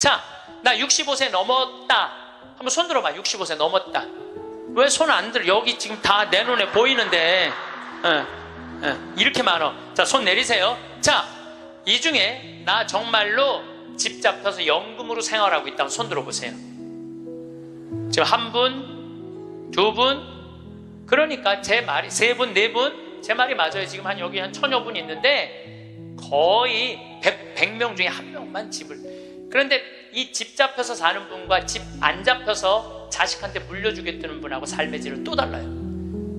자, 나 65세 넘었다. 한번 손 들어봐. 65세 넘었다. 왜 손 안 들어? 여기 지금 다 내 눈에 보이는데 이렇게 많아. 자, 손 내리세요. 자, 이 중에 나 정말로 집 잡혀서 연금으로 생활하고 있다면 손 들어보세요. 지금 한 분, 두 분, 그러니까 제 말이 세 분, 네 분, 제 말이 맞아요. 지금 여기 한 1000여 분 있는데 거의 100명 중에 한 명만 집을. 그런데 이 집 잡혀서 사는 분과 집 안 잡혀서 자식한테 물려주겠다는 분하고 삶의 질은 또 달라요.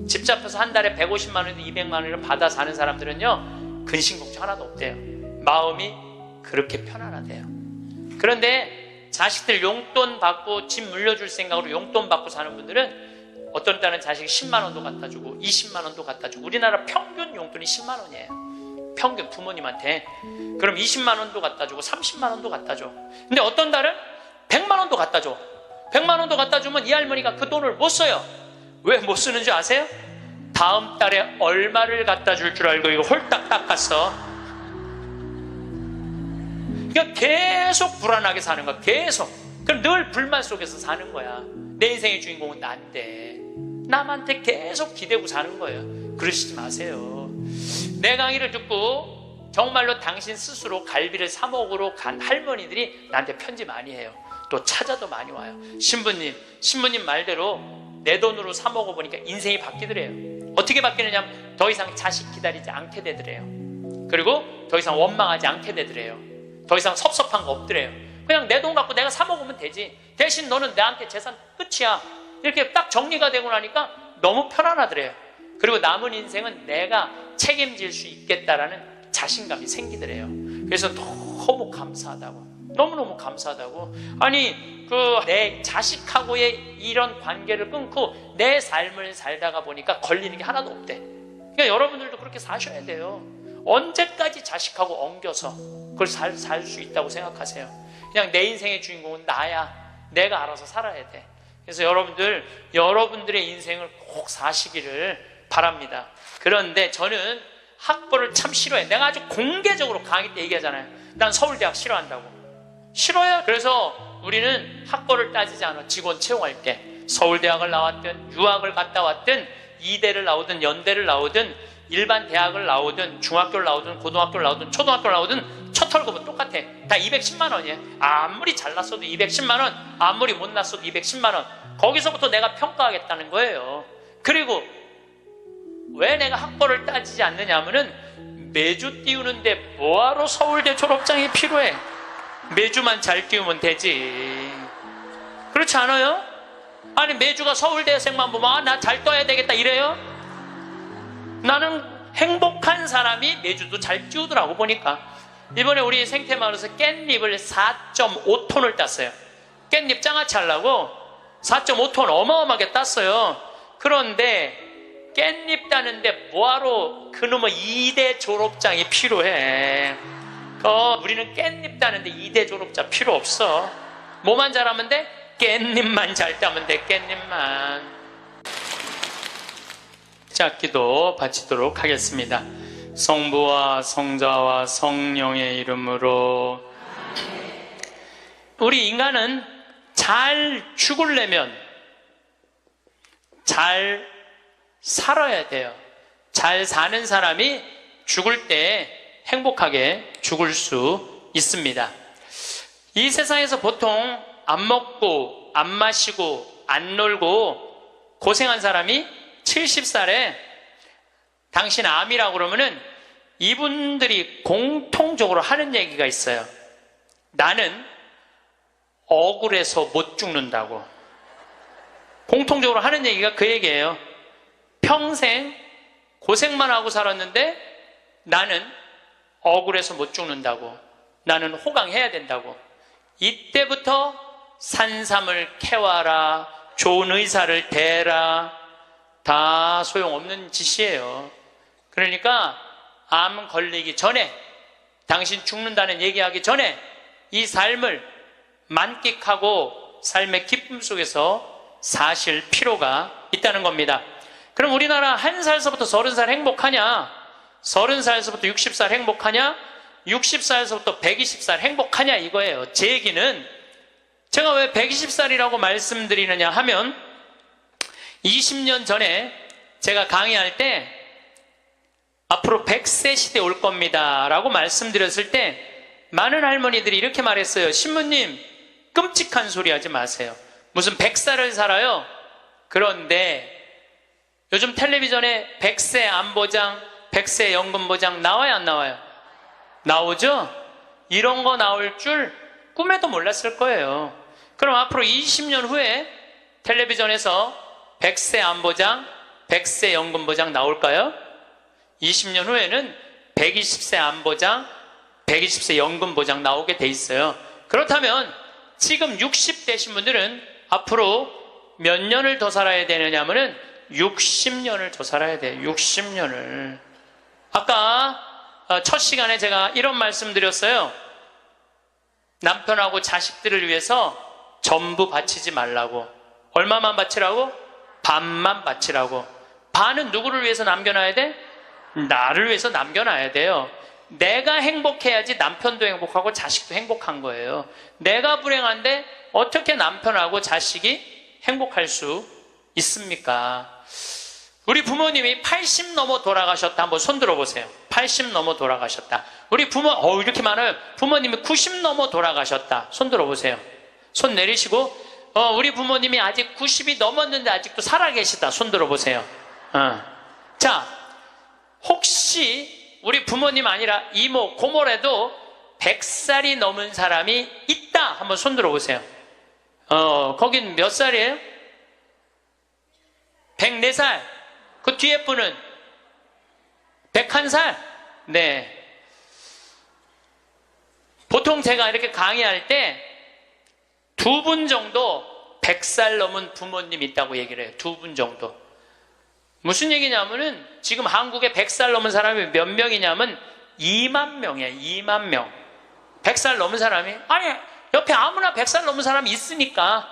집 잡혀서 한 달에 150만 원, 200만 원을 받아 사는 사람들은요, 근심 걱정 하나도 없대요. 마음이 그렇게 편안하대요. 그런데 자식들 용돈 받고 집 물려줄 생각으로 용돈 받고 사는 분들은 어떤 딸은 자식이 10만 원도 갖다 주고 20만 원도 갖다 주고. 우리나라 평균 용돈이 10만 원이에요. 평균 부모님한테. 그럼 20만 원도 갖다 주고 30만 원도 갖다 줘. 근데 어떤 달은 100만 원도 갖다 줘. 100만 원도 갖다 주면 이 할머니가 그 돈을 못 써요. 왜 못 쓰는 줄 아세요? 다음 달에 얼마를 갖다 줄 줄 알고 이거 홀딱 닦았어. 그러니까 계속 불안하게 사는 거야. 계속. 그럼 늘 불만 속에서 사는 거야. 내 인생의 주인공은 난데 남한테 계속 기대고 사는 거예요. 그러시지 마세요. 내 강의를 듣고 정말로 당신 스스로 갈비를 사 먹으러 간 할머니들이 나한테 편지 많이 해요. 또 찾아도 많이 와요. 신부님 말대로 내 돈으로 사 먹어보니까 인생이 바뀌더래요. 어떻게 바뀌느냐면 더 이상 자식 기다리지 않게 되더래요. 그리고 더 이상 원망하지 않게 되더래요. 더 이상 섭섭한 거 없더래요. 그냥 내 돈 갖고 내가 사 먹으면 되지. 대신 너는 나한테 재산 끝이야. 이렇게 딱 정리가 되고 나니까 너무 편안하더래요. 그리고 남은 인생은 내가 책임질 수 있겠다라는 자신감이 생기더래요. 그래서 너무 감사하다고. 너무너무 감사하다고. 아니 내 자식하고의 이런 관계를 끊고 내 삶을 살다가 보니까 걸리는 게 하나도 없대. 그러니까 여러분들도 그렇게 사셔야 돼요. 언제까지 자식하고 엉겨서 그걸 살 수 있다고 생각하세요? 그냥 내 인생의 주인공은 나야. 내가 알아서 살아야 돼. 그래서 여러분들의 인생을 꼭 사시기를 바랍니다. 그런데 저는 학벌을 참 싫어해. 내가 아주 공개적으로 강의 때 얘기하잖아요. 난 서울대학 싫어한다고. 싫어요. 그래서 우리는 학벌을 따지지 않아. 직원 채용할게. 서울대학을 나왔든 유학을 갔다 왔든 이대를 나오든 연대를 나오든 일반 대학을 나오든 중학교를 나오든 고등학교를 나오든 초등학교를 나오든 첫 월급은 똑같아. 다 210만 원이에요. 아무리 잘났어도 210만 원, 아무리 못났어도 210만 원. 거기서부터 내가 평가하겠다는 거예요. 그리고 왜 내가 학벌을 따지지 않느냐 하면은 매주 띄우는데 뭐하러 서울대 졸업장이 필요해? 매주만 잘 띄우면 되지. 그렇지 않아요? 아니 매주가 서울대생만 보면 나 잘 떠야 되겠다 이래요? 나는 행복한 사람이 매주도 잘 띄우더라고. 보니까 이번에 우리 생태마을에서 깻잎을 4.5톤을 땄어요. 깻잎 장아찌 하려고 4.5톤 어마어마하게 땄어요. 그런데 깻잎 따는데 뭐하러 그놈의 2대 졸업장이 필요해? 우리는 깻잎 따는데 2대 졸업장 필요 없어. 뭐만 잘하면 돼? 깻잎만 잘 따면 돼. 깻잎만. 자, 기도 바치도록 하겠습니다. 성부와 성자와 성령의 이름으로. 우리 인간은 잘 죽으려면 잘 살아야 돼요. 잘 사는 사람이 죽을 때 행복하게 죽을 수 있습니다. 이 세상에서 보통 안 먹고 안 마시고 안 놀고 고생한 사람이 70살에 당신 암이라고 그러면은 이분들이 공통적으로 하는 얘기가 있어요. 나는 억울해서 못 죽는다고. 공통적으로 하는 얘기가 그 얘기예요. 평생 고생만 하고 살았는데 나는 억울해서 못 죽는다고. 나는 호강해야 된다고. 이때부터 산삼을 캐와라, 좋은 의사를 대라, 다 소용없는 짓이에요. 그러니까 암 걸리기 전에, 당신 죽는다는 얘기하기 전에 이 삶을 만끽하고 삶의 기쁨 속에서 사실 필요가 있다는 겁니다. 그럼 우리나라 1살서부터 30살 행복하냐? 30살서부터 60살 행복하냐? 60살서부터 120살 행복하냐 이거예요. 제 얘기는 제가 왜 120살이라고 말씀드리느냐 하면 20년 전에 제가 강의할 때 앞으로 100세 시대 올 겁니다 라고 말씀드렸을 때 많은 할머니들이 이렇게 말했어요. 신부님, 끔찍한 소리 하지 마세요. 무슨 100살을 살아요? 그런데 요즘 텔레비전에 100세 안보장, 100세 연금보장 나와요, 안 나와요? 나오죠? 이런 거 나올 줄 꿈에도 몰랐을 거예요. 그럼 앞으로 20년 후에 텔레비전에서 100세 안보장, 100세 연금보장 나올까요? 20년 후에는 120세 안보장, 120세 연금보장 나오게 돼 있어요. 그렇다면 지금 60 되신 분들은 앞으로 몇 년을 더 살아야 되느냐면은 60년을 더 살아야 돼요. 60년을. 아까 첫 시간에 제가 이런 말씀 드렸어요. 남편하고 자식들을 위해서 전부 바치지 말라고. 얼마만 바치라고? 반만 바치라고. 반은 누구를 위해서 남겨놔야 돼? 나를 위해서 남겨놔야 돼요. 내가 행복해야지 남편도 행복하고 자식도 행복한 거예요. 내가 불행한데 어떻게 남편하고 자식이 행복할 수 있습니까? 우리 부모님이 80 넘어 돌아가셨다. 한번 손 들어보세요. 80 넘어 돌아가셨다. 우리 부모, 이렇게 많아요. 부모님이 90 넘어 돌아가셨다. 손 들어보세요. 손 내리시고, 우리 부모님이 아직 90이 넘었는데 아직도 살아계시다. 손 들어보세요. 자, 혹시 우리 부모님 아니라 이모, 고모라도 100살이 넘은 사람이 있다. 한번 손 들어보세요. 거긴 몇 살이에요? 104살. 그 뒤에 분은 101살. 네. 보통 제가 이렇게 강의할 때 2분 정도 100살 넘은 부모님 있다고 얘기를 해요. 2분 정도. 무슨 얘기냐면은 지금 한국에 100살 넘은 사람이 몇 명이냐면 2만 명이에요. 2만 명. 100살 넘은 사람이, 아니, 옆에 아무나 100살 넘은 사람이 있으니까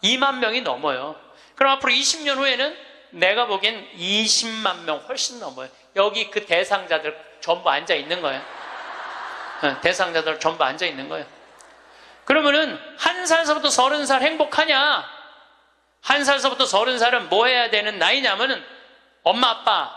2만 명이 넘어요. 그럼 앞으로 20년 후에는 내가 보기엔 20만 명 훨씬 넘어요. 여기 그 대상자들 전부 앉아 있는 거예요. 대상자들 전부 앉아 있는 거예요. 그러면은 1살서부터 30살 행복하냐? 1살서부터 30살은 뭐 해야 되는 나이냐면은 엄마 아빠,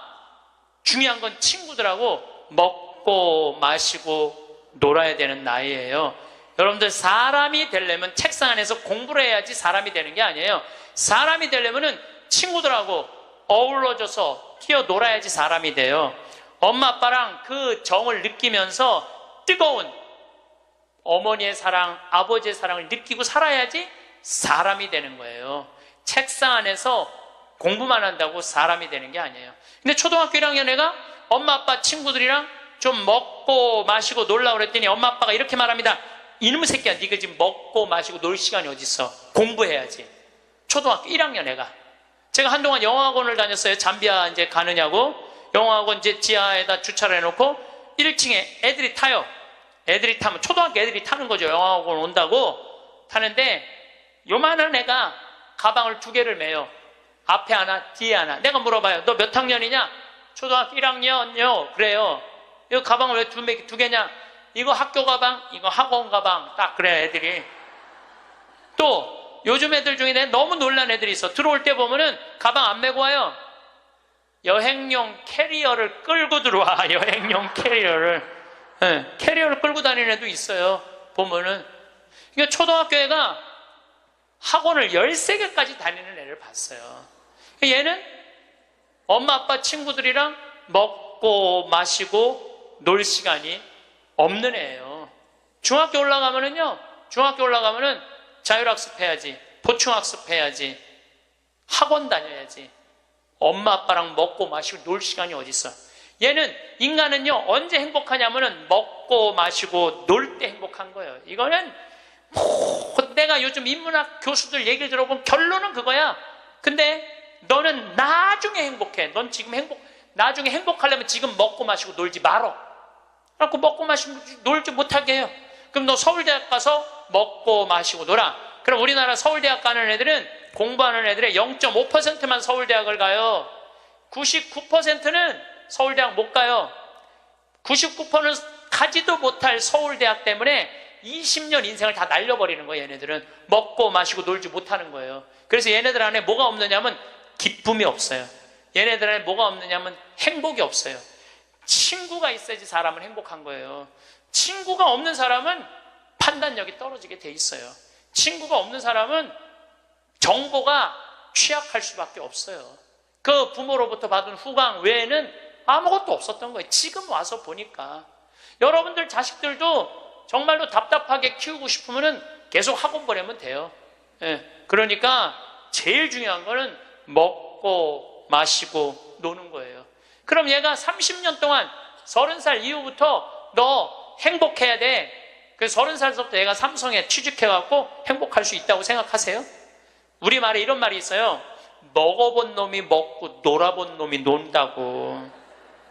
중요한 건 친구들하고 먹고 마시고 놀아야 되는 나이예요. 여러분들, 사람이 되려면 책상 안에서 공부를 해야지 사람이 되는 게 아니에요. 사람이 되려면은 친구들하고 어우러져서 뛰어놀아야지 사람이 돼요. 엄마 아빠랑 그 정을 느끼면서 뜨거운 어머니의 사랑, 아버지의 사랑을 느끼고 살아야지 사람이 되는 거예요. 책상 안에서 공부만 한다고 사람이 되는 게 아니에요. 근데 초등학교 1학년 애가 엄마 아빠 친구들이랑 좀 먹고 마시고 놀라고 그랬더니 엄마 아빠가 이렇게 말합니다. 이놈의 새끼야, 네가 지금 먹고 마시고 놀 시간이 어딨어. 공부해야지. 초등학교 1학년 애가. 제가 한동안 영어학원을 다녔어요. 잠비아 이제 가느냐고. 영어학원 이제 지하에다 주차를 해놓고 1층에 애들이 타요. 애들이 타면, 초등학교 애들이 타는 거죠. 영어학원 온다고 타는데 요만한 애가 가방을 2개를 매요. 앞에 하나, 뒤에 하나. 내가 물어봐요. 너 몇 학년이냐? 초등학교 1학년요. 그래요. 이거 가방을 왜 2개냐? 이거 학교 가방, 이거 학원 가방. 딱 그래, 애들이. 또 요즘 애들 중에 너무 놀란 애들이 있어. 들어올 때 보면은 가방 안 메고 와요. 여행용 캐리어를 끌고 들어와. 여행용 캐리어를. 네, 캐리어를 끌고 다니는 애도 있어요. 보면은. 이거 초등학교 애가 학원을 13개까지 다니는 애를 봤어요. 얘는 엄마 아빠 친구들이랑 먹고 마시고 놀 시간이 없는 애예요. 중학교 올라가면은요, 중학교 올라가면은 자율학습 해야지, 보충학습 해야지, 학원 다녀야지. 엄마 아빠랑 먹고 마시고 놀 시간이 어딨어. 얘는, 인간은요 언제 행복하냐면은 먹고 마시고 놀 때 행복한 거예요. 이거는 내가 요즘 인문학 교수들 얘기를 들어보면 결론은 그거야. 근데 너는 나중에 행복해. 넌 지금 나중에 행복하려면 지금 먹고 마시고 놀지 말어. 그래갖고 먹고 마시고 놀지 못하게 해요. 그럼 너 서울대학 가서 먹고 마시고 놀아. 그럼 우리나라 서울대학 가는 애들은, 공부하는 애들의 0.5%만 서울대학을 가요. 99%는 서울대학 못 가요. 99%는 가지도 못할 서울대학 때문에 20년 인생을 다 날려버리는 거예요. 얘네들은 먹고 마시고 놀지 못하는 거예요. 그래서 얘네들 안에 뭐가 없느냐면 기쁨이 없어요. 얘네들 안에 뭐가 없느냐면 행복이 없어요. 친구가 있어야지 사람은 행복한 거예요. 친구가 없는 사람은 판단력이 떨어지게 돼 있어요. 친구가 없는 사람은 정보가 취약할 수밖에 없어요. 그 부모로부터 받은 후광 외에는 아무것도 없었던 거예요. 지금 와서 보니까. 여러분들 자식들도 정말로 답답하게 키우고 싶으면 계속 학원 보내면 돼요. 예. 그러니까 제일 중요한 거는 먹고 마시고 노는 거예요. 그럼 얘가 30년 동안 30살 이후부터 너 행복해야 돼. 그래서 30살부터 얘가 삼성에 취직해갖고 행복할 수 있다고 생각하세요? 우리말에 이런 말이 있어요. 먹어본 놈이 먹고 놀아본 놈이 논다고.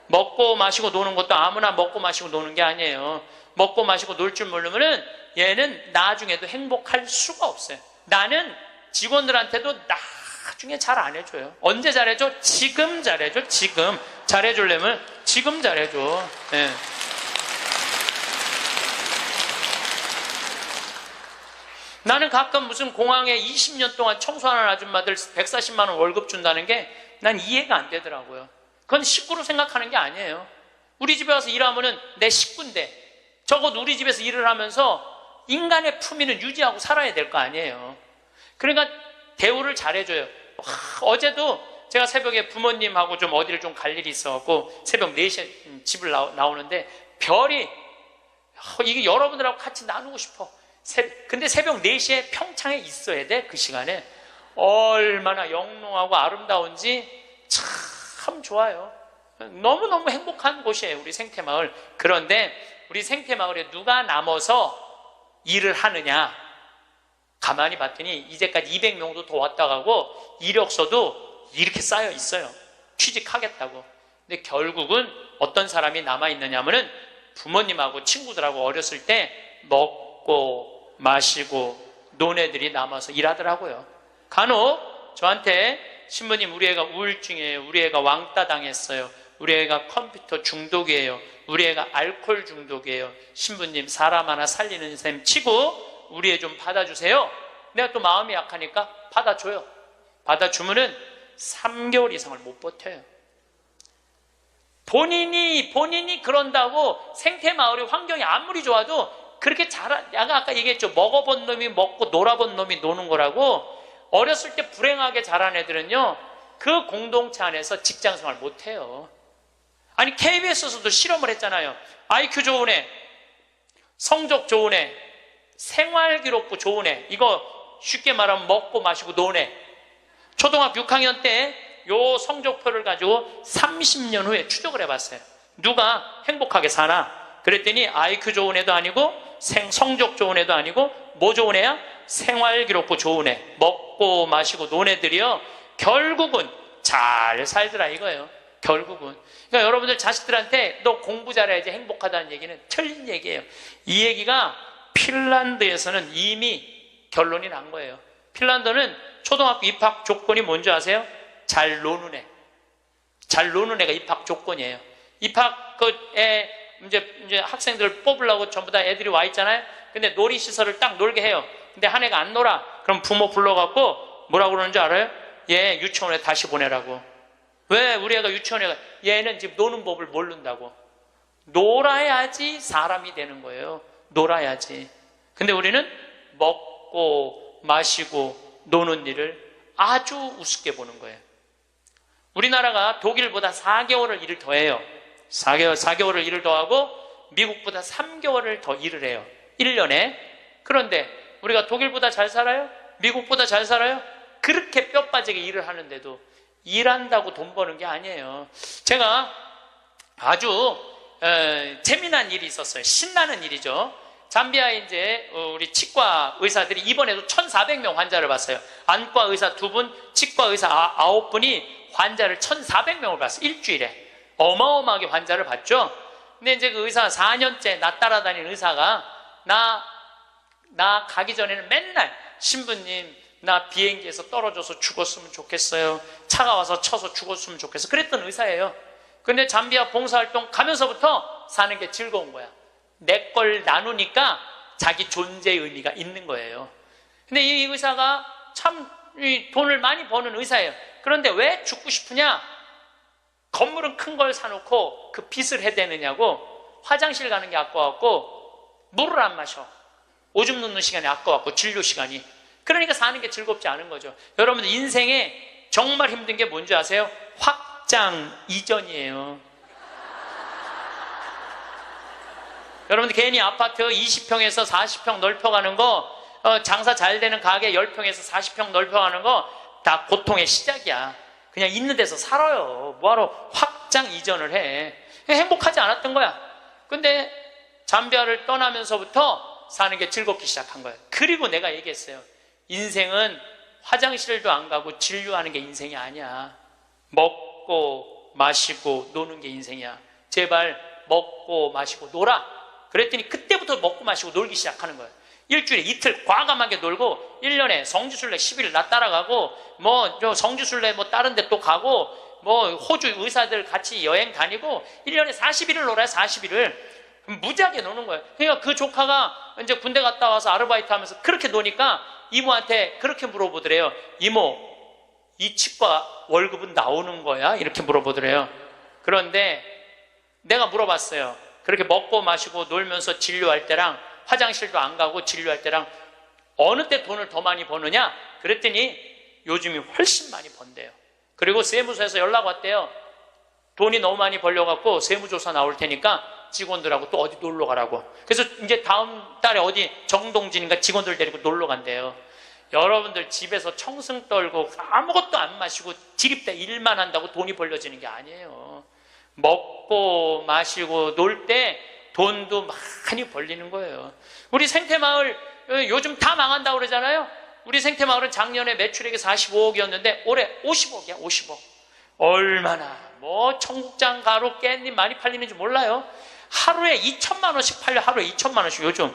먹고 마시고 노는 것도 아무나 먹고 마시고 노는 게 아니에요. 먹고 마시고 놀 줄 모르면은 얘는 나중에도 행복할 수가 없어요. 나는 직원들한테도 나중에 잘 안 해줘요. 언제 잘해줘? 지금 잘해줘. 지금 잘해주려면 지금 잘해줘. 네. 나는 가끔 무슨 공항에 20년 동안 청소하는 아줌마들 140만 원 월급 준다는 게 난 이해가 안 되더라고요. 그건 식구로 생각하는 게 아니에요. 우리 집에 와서 일하면은 내 식구인데 적어도 우리 집에서 일을 하면서 인간의 품위는 유지하고 살아야 될 거 아니에요. 그러니까 대우를 잘해줘요. 어제도 제가 새벽에 부모님하고 좀 어디를 좀 갈 일이 있어갖고 새벽 4시에 집을 나오는데 별이 이게 여러분들하고 같이 나누고 싶어. 근데 새벽 4시에 평창에 있어야 돼. 그 시간에 얼마나 영롱하고 아름다운지 참 좋아요. 너무너무 행복한 곳이에요, 우리 생태마을. 그런데 우리 생태마을에 누가 남아서 일을 하느냐, 가만히 봤더니 이제까지 200명도 더 왔다 가고 이력서도 이렇게 쌓여 있어요. 취직하겠다고. 근데 결국은 어떤 사람이 남아있느냐 하면은 부모님하고 친구들하고 어렸을 때 먹고 마시고 논 애들이 남아서 일하더라고요. 간혹 저한테 신부님 우리 애가 우울증이에요. 우리 애가 왕따 당했어요. 우리 애가 컴퓨터 중독이에요. 우리 애가 알코올 중독이에요. 신부님 사람 하나 살리는 셈 치고 우리 애 좀 받아주세요. 내가 또 마음이 약하니까 받아줘요. 받아주면은 3개월 이상을 못 버텨요. 본인이 그런다고 생태마을의 환경이 아무리 좋아도 그렇게 아까 얘기했죠. 먹어본 놈이 먹고 놀아본 놈이 노는 거라고. 어렸을 때 불행하게 자란 애들은요, 그 공동체 안에서 직장생활 못해요. 아니 KBS에서도 실험을 했잖아요. IQ 좋은 애, 성적 좋은 애, 생활기록부 좋은 애, 이거 쉽게 말하면 먹고 마시고 노는 애. 초등학교 6학년 때 요 성적표를 가지고 30년 후에 추적을 해봤어요. 누가 행복하게 사나? 그랬더니 IQ 좋은 애도 아니고 성적 좋은 애도 아니고 뭐 좋은 애야? 생활기록부 좋은 애, 먹고 마시고 노는 애들이요, 결국은 잘 살더라 이거예요. 결국은. 그러니까 여러분들 자식들한테 너 공부 잘해야지 행복하다는 얘기는 틀린 얘기예요. 이 얘기가 핀란드에서는 이미 결론이 난 거예요. 핀란드는 초등학교 입학 조건이 뭔지 아세요? 잘 노는 애. 잘 노는 애가 입학 조건이에요. 입학 이제 학생들 뽑으려고 전부 다 애들이 와 있잖아요. 근데 놀이시설을 딱 놀게 해요. 근데 한 애가 안 놀아. 그럼 부모 불러갖고 뭐라고 그러는 줄 알아요? 얘 유치원에 다시 보내라고. 왜 우리 애가 유치원에 가? 얘는 지금 노는 법을 모른다고. 놀아야지 사람이 되는 거예요. 놀아야지. 근데 우리는 먹고 마시고 노는 일을 아주 우습게 보는 거예요. 우리나라가 독일보다 4개월을 일을 더 해요. 4개월을 일을 더 하고 미국보다 3개월을 더 일을 해요. 1년에. 그런데 우리가 독일보다 잘 살아요? 미국보다 잘 살아요? 그렇게 뼈 빠지게 일을 하는데도 일한다고 돈 버는 게 아니에요. 제가 아주 재미난 일이 있었어요. 신나는 일이죠. 잠비아에 이제 우리 치과 의사들이 이번에도 1,400명 환자를 봤어요. 안과 의사 2분, 치과 의사 9분이 환자를 1,400명을 봤어요. 일주일에. 어마어마하게 환자를 봤죠. 근데 이제 그 의사 4년째 나 따라다니는 의사가 나 가기 전에는 맨날 신부님 나 비행기에서 떨어져서 죽었으면 좋겠어요. 차가 와서 쳐서 죽었으면 좋겠어. 그랬던 의사예요. 근데 잠비아 봉사활동 가면서부터 사는 게 즐거운 거야. 내 걸 나누니까 자기 존재의 의미가 있는 거예요. 근데 이 의사가 참 돈을 많이 버는 의사예요. 그런데 왜 죽고 싶으냐? 건물은 큰 걸 사놓고 그 빚을 해대느냐고, 화장실 가는 게 아까워갖고 물을 안 마셔. 오줌 누는 시간이 아까워갖고, 진료 시간이. 그러니까 사는 게 즐겁지 않은 거죠. 여러분들 인생에 정말 힘든 게 뭔지 아세요? 확장 이전이에요. 여러분들 괜히 아파트 20평에서 40평 넓혀가는 거, 장사 잘 되는 가게 10평에서 40평 넓혀가는 거 다 고통의 시작이야. 그냥 있는 데서 살아요. 뭐하러 확장 이전을 해. 행복하지 않았던 거야. 근데 잠비아를 떠나면서부터 사는 게 즐겁기 시작한 거예요. 그리고 내가 얘기했어요. 인생은 화장실도 안 가고 진료하는 게 인생이 아니야. 먹고 마시고 노는 게 인생이야. 제발 먹고 마시고 놀아. 그랬더니 그때부터 먹고 마시고 놀기 시작하는 거예요. 일주일에 이틀 과감하게 놀고, 1년에 성지순례 10일 나 따라가고, 성지순례 다른 데 또 가고, 호주 의사들 같이 여행 다니고, 1년에 40일을 놀아요. 40일을 무지하게 노는 거예요. 그러니까 그 조카가 이제 군대 갔다 와서 아르바이트 하면서 그렇게 노니까 이모한테 그렇게 물어보더래요. 이모, 이 치과 월급은 나오는 거야? 이렇게 물어보더래요. 그런데 내가 물어봤어요. 그렇게 먹고 마시고 놀면서 진료할 때랑 화장실도 안 가고 진료할 때랑 어느 때 돈을 더 많이 버느냐? 그랬더니 요즘이 훨씬 많이 번대요. 그리고 세무서에서 연락 왔대요. 돈이 너무 많이 벌려갖고 세무조사 나올 테니까 직원들하고 또 어디 놀러 가라고. 그래서 이제 다음 달에 어디 정동진인가 직원들 데리고 놀러 간대요. 여러분들 집에서 청승 떨고 아무것도 안 마시고 지립대 일만 한다고 돈이 벌려지는 게 아니에요. 먹고 마시고 놀 때 돈도 많이 벌리는 거예요. 우리 생태마을 요즘 다 망한다고 그러잖아요. 우리 생태마을은 작년에 매출액이 45억이었는데 올해 50억이야. 50억. 얼마나 청국장, 가루, 깻잎 많이 팔리는지 몰라요. 하루에 2천만 원씩 팔려. 하루에 2천만 원씩. 요즘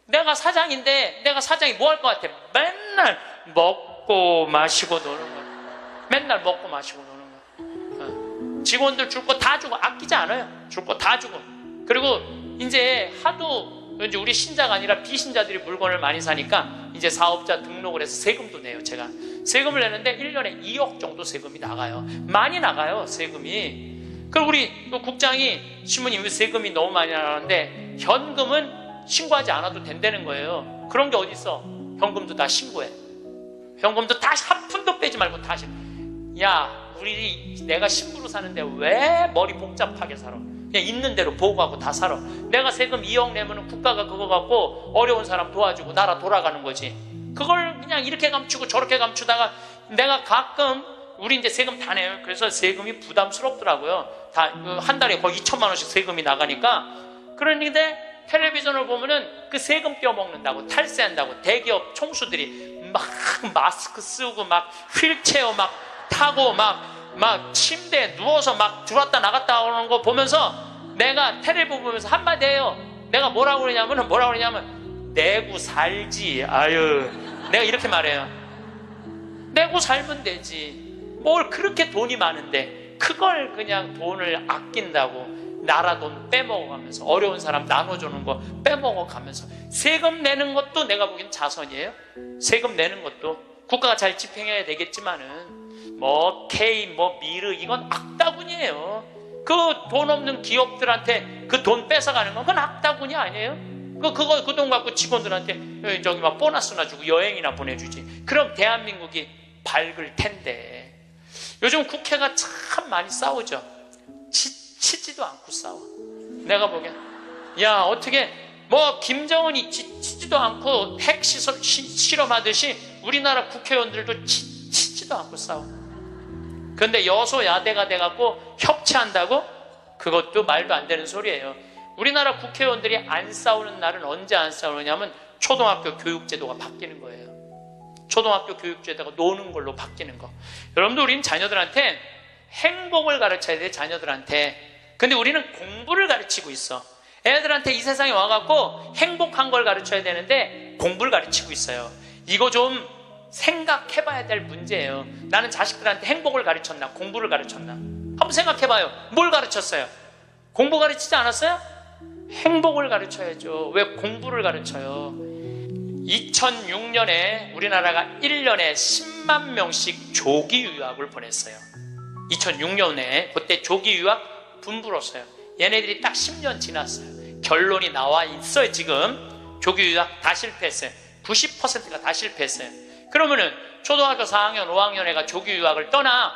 내가 사장인데 내가 사장이 뭐 할 것 같아? 맨날 먹고 마시고 노는 거야. 맨날 먹고 마시고 노는 거야. 직원들 줄 거 다 주고, 아끼지 않아요. 줄 거 다 주고. 그리고 이제 하도 이제 우리 신자가 아니라 비신자들이 물건을 많이 사니까 이제 사업자 등록을 해서 세금도 내요. 제가 세금을 내는데 1년에 2억 정도 세금이 나가요. 많이 나가요, 세금이. 그리고 우리 국장이 신부님 왜 세금이 너무 많이 나가는데 현금은 신고하지 않아도 된다는 거예요. 그런 게 어디 있어? 현금도 다 신고해. 현금도 다 한 푼도 빼지 말고 다 야, 내가 신부로 사는데 왜 머리 복잡하게 살아? 그냥 있는 대로 보고하고 다 살아. 내가 세금 2억 내면 국가가 그거 갖고 어려운 사람 도와주고 나라 돌아가는 거지. 그걸 그냥 이렇게 감추고 저렇게 감추다가 내가 가끔 우리 이제 세금 다 내요. 그래서 세금이 부담스럽더라고요. 다 한 달에 거의 2천만 원씩 세금이 나가니까. 그런데 텔레비전을 보면은 그 세금 떼어먹는다고 탈세한다고 대기업 총수들이 막 마스크 쓰고 막 휠체어 막 타고 막 침대에 누워서 막 들어왔다 나갔다 오는 거 보면서 내가 텔레비 보면서 한마디 해요. 내가 뭐라고 그러냐면 내고 살지. 아유, 내가 이렇게 말해요. 내고 살면 되지. 뭘 그렇게 돈이 많은데 그걸 그냥 돈을 아낀다고 나라 돈 빼먹어가면서 어려운 사람 나눠주는 거 빼먹어가면서 세금 내는 것도 내가 보기엔 자선이에요. 세금 내는 것도 국가가 잘 집행해야 되겠지만은 K, 미르 이건 악다군이에요. 그 돈 없는 기업들한테 그 돈 뺏어가는 건 그건 악다군이 아니에요. 그 돈 갖고 직원들한테 저기 막 보너스나 주고 여행이나 보내주지. 그럼 대한민국이 밝을 텐데. 요즘 국회가 참 많이 싸우죠. 치지도 않고 싸워. 내가 보기엔 야, 어떻게 김정은이 치지도 않고 핵 실험하듯이 우리나라 국회의원들도 치지도 않고 싸워. 그런데 여소야대가 돼갖고 협치한다고? 그것도 말도 안 되는 소리예요. 우리나라 국회의원들이 안 싸우는 날은 언제 안 싸우느냐면 초등학교 교육제도가 바뀌는 거예요. 초등학교 교육제도가 노는 걸로 바뀌는 거. 여러분들, 우리는 자녀들한테 행복을 가르쳐야 돼. 자녀들한테. 근데 우리는 공부를 가르치고 있어. 애들한테 이 세상에 와갖고 행복한 걸 가르쳐야 되는데 공부를 가르치고 있어요. 이거 좀 생각해봐야 될 문제예요. 나는 자식들한테 행복을 가르쳤나 공부를 가르쳤나? 한번 생각해봐요. 뭘 가르쳤어요? 공부 가르치지 않았어요? 행복을 가르쳐야죠. 왜 공부를 가르쳐요? 2006년에 우리나라가 1년에 10만 명씩 조기 유학을 보냈어요. 2006년에 그때 조기 유학 분부로서요. 얘네들이 딱 10년 지났어요. 결론이 나와 있어요. 지금 조기 유학 다 실패했어요. 90%가 다 실패했어요. 그러면은 초등학교 4학년, 5학년 애가 조기 유학을 떠나.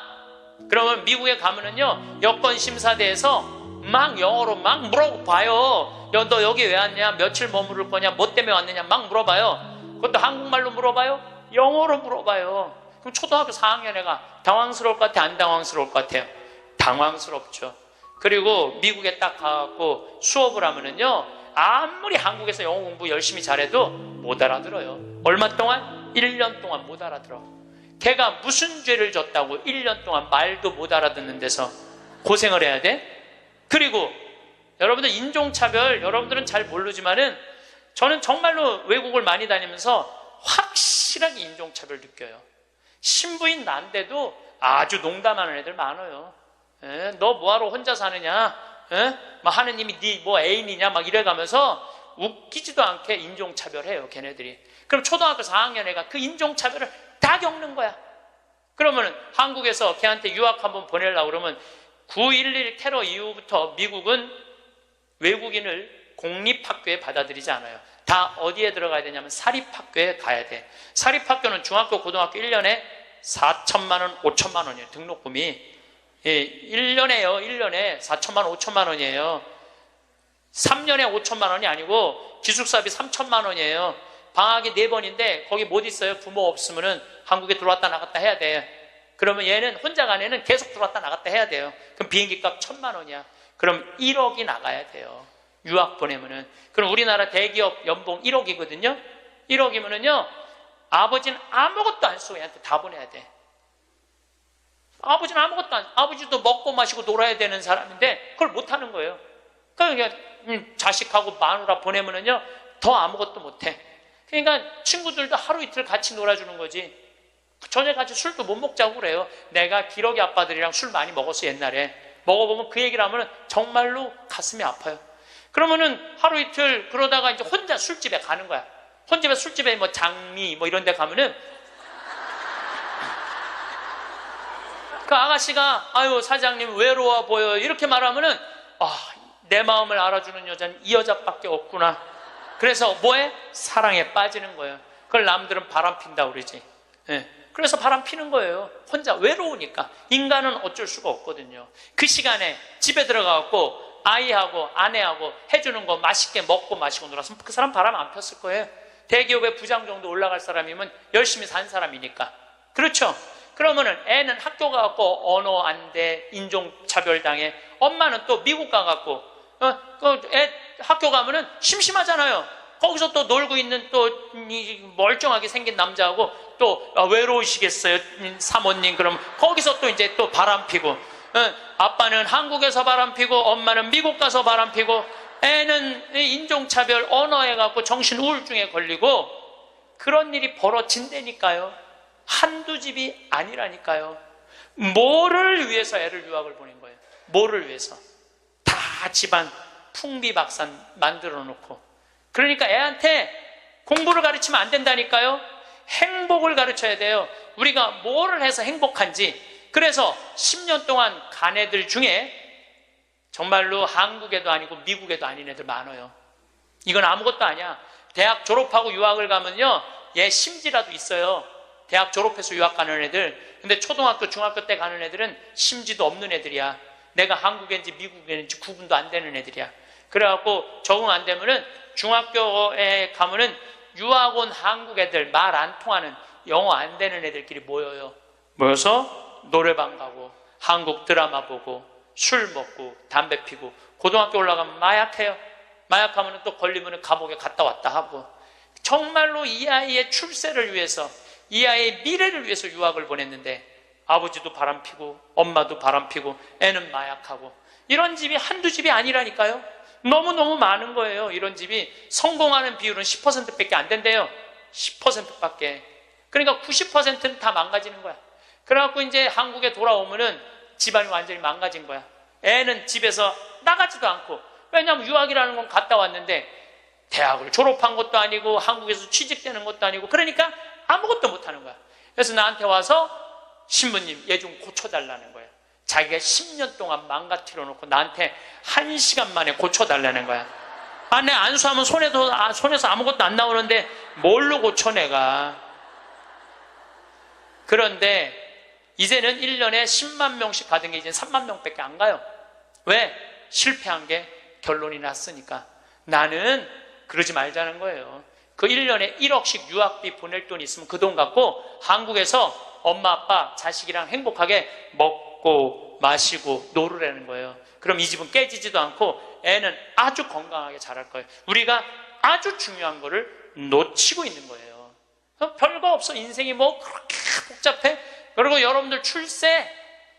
그러면 미국에 가면은요, 여권 심사대에서 막 영어로 막 물어봐요. 야, 너 여기 왜 왔냐? 며칠 머무를 거냐? 뭐 때문에 왔느냐? 막 물어봐요. 그것도 한국말로 물어봐요? 영어로 물어봐요. 그럼 초등학교 4학년 애가 당황스러울 것 같아? 안 당황스러울 것 같아요? 당황스럽죠. 그리고 미국에 딱 가갖고 수업을 하면은요, 아무리 한국에서 영어 공부 열심히 잘해도 못 알아들어요. 얼마 동안? 1년 동안 못 알아들어. 걔가 무슨 죄를 졌다고 1년 동안 말도 못 알아듣는 데서 고생을 해야 돼? 그리고 여러분들 인종차별, 여러분들은 잘 모르지만은 저는 정말로 외국을 많이 다니면서 확실하게 인종차별 느껴요. 신부인 난데도 아주 농담하는 애들 많아요. 너 뭐하러 혼자 사느냐? 막 하느님이 네 뭐 애인이냐? 막 이래가면서 웃기지도 않게 인종차별해요, 걔네들이. 그럼 초등학교 4학년 애가 그 인종차별을 다 겪는 거야. 그러면 한국에서 걔한테 유학 한번 보내려고 그러면 9.11 테러 이후부터 미국은 외국인을 공립학교에 받아들이지 않아요. 다 어디에 들어가야 되냐면 사립학교에 가야 돼. 사립학교는 중학교, 고등학교 1년에 4천만 원, 5천만 원이에요. 등록금이. 1년에요. 1년에 4천만 원, 5천만 원이에요. 3년에 5천만 원이 아니고 기숙사비 3천만 원이에요. 방학이 4번인데 거기 못 있어요. 부모 없으면은 한국에 들어왔다 나갔다 해야 돼. 그러면 얘는 혼자 간 애는 계속 들어왔다 나갔다 해야 돼요. 그럼 비행기 값 1,000만 원이야. 그럼 1억이 나가야 돼요. 유학 보내면은. 그럼 우리나라 대기업 연봉 1억이거든요. 1억이면은요, 아버지는 아무것도 안 쓰고 얘한테 다 보내야 돼. 아버지는 아무것도 안, 아버지도 먹고 마시고 놀아야 되는 사람인데 그걸 못 하는 거예요. 그러니까 자식하고 마누라 보내면은요, 더 아무것도 못 해. 그러니까 친구들도 하루 이틀 같이 놀아주는 거지. 저녁 같이 술도 못 먹자고 그래요. 내가 기러기 아빠들이랑 술 많이 먹었어, 옛날에. 먹어보면 그 얘기를 하면 정말로 가슴이 아파요. 그러면은 하루 이틀 그러다가 이제 혼자 술집에 가는 거야. 혼자 술집에 뭐 장미 뭐 이런 데 가면은 그 아가씨가 아유 사장님 외로워 보여 이렇게 말하면은 내 마음을 알아주는 여자는 이 여자밖에 없구나. 그래서 뭐해? 사랑에 빠지는 거예요. 그걸 남들은 바람 핀다고 그러지. 그래서 바람 피는 거예요. 혼자 외로우니까. 인간은 어쩔 수가 없거든요. 그 시간에 집에 들어가갖고 아이하고 아내하고 해주는 거 맛있게 먹고 마시고 놀았으면 그 사람 바람 안 폈을 거예요. 대기업의 부장 정도 올라갈 사람이면 열심히 산 사람이니까. 그렇죠? 그러면은 애는 학교 가갖고 언어 안 돼, 인종차별당해. 엄마는 또 미국 가갖고 애 학교 가면은 심심하잖아요. 거기서 또 놀고 있는 또 멀쩡하게 생긴 남자하고 또 외로우시겠어요, 사모님. 그럼 거기서 또 이제 또 바람 피고, 아빠는 한국에서 바람 피고 엄마는 미국 가서 바람 피고, 애는 인종차별 언어에 갖고 정신 우울증에 걸리고, 그런 일이 벌어진다니까요. 한두 집이 아니라니까요. 뭐를 위해서 애를 유학을 보낸 거예요? 뭐를 위해서? 다 집안 풍비박산 만들어 놓고. 그러니까 애한테 공부를 가르치면 안 된다니까요. 행복을 가르쳐야 돼요. 우리가 뭐를 해서 행복한지. 그래서 10년 동안 간 애들 중에 정말로 한국에도 아니고 미국에도 아닌 애들 많아요. 이건 아무것도 아니야. 대학 졸업하고 유학을 가면요, 얘 심지라도 있어요. 대학 졸업해서 유학 가는 애들. 근데 초등학교, 중학교 때 가는 애들은 심지도 없는 애들이야. 내가 한국인지 미국인지 구분도 안 되는 애들이야. 그래갖고 적응 안 되면은 중학교에 가면은 유학 온 한국 애들, 말 안 통하는 영어 안 되는 애들끼리 모여요. 모여서 노래방 가고 한국 드라마 보고 술 먹고 담배 피고, 고등학교 올라가면 마약해요. 마약하면 또 걸리면 감옥에 갔다 왔다 하고. 정말로 이 아이의 출세를 위해서, 이 아이의 미래를 위해서 유학을 보냈는데 아버지도 바람피고 엄마도 바람피고 애는 마약하고. 이런 집이 한두 집이 아니라니까요. 너무너무 많은 거예요. 이런 집이. 성공하는 비율은 10%밖에 안 된대요. 10%밖에. 그러니까 90%는 다 망가지는 거야. 그래갖고 이제 한국에 돌아오면은 집안이 완전히 망가진 거야. 애는 집에서 나가지도 않고 왜냐하면 유학이라는 건 갔다 왔는데 대학을 졸업한 것도 아니고 한국에서 취직되는 것도 아니고 그러니까 아무것도 못하는 거야. 그래서 나한테 와서 신부님 얘 좀 고쳐달라는 거야. 자기가 10년 동안 망가뜨려 놓고 나한테 1시간 만에 고쳐달라는 거야. 아, 내 안수하면 손에서 아무것도 안 나오는데 뭘로 고쳐 내가. 그런데 이제는 1년에 10만 명씩 받은 게 이제 3만 명밖에 안 가요. 왜? 실패한 게 결론이 났으니까. 나는 그러지 말자는 거예요. 그 1년에 1억씩 유학비 보낼 돈이 있으면 그 돈 갖고 한국에서 엄마 아빠 자식이랑 행복하게 먹고 마시고 놀으라는 거예요. 그럼 이 집은 깨지지도 않고 애는 아주 건강하게 자랄 거예요. 우리가 아주 중요한 거를 놓치고 있는 거예요. 별거 없어. 인생이 뭐 그렇게 복잡해? 그리고 여러분들 출세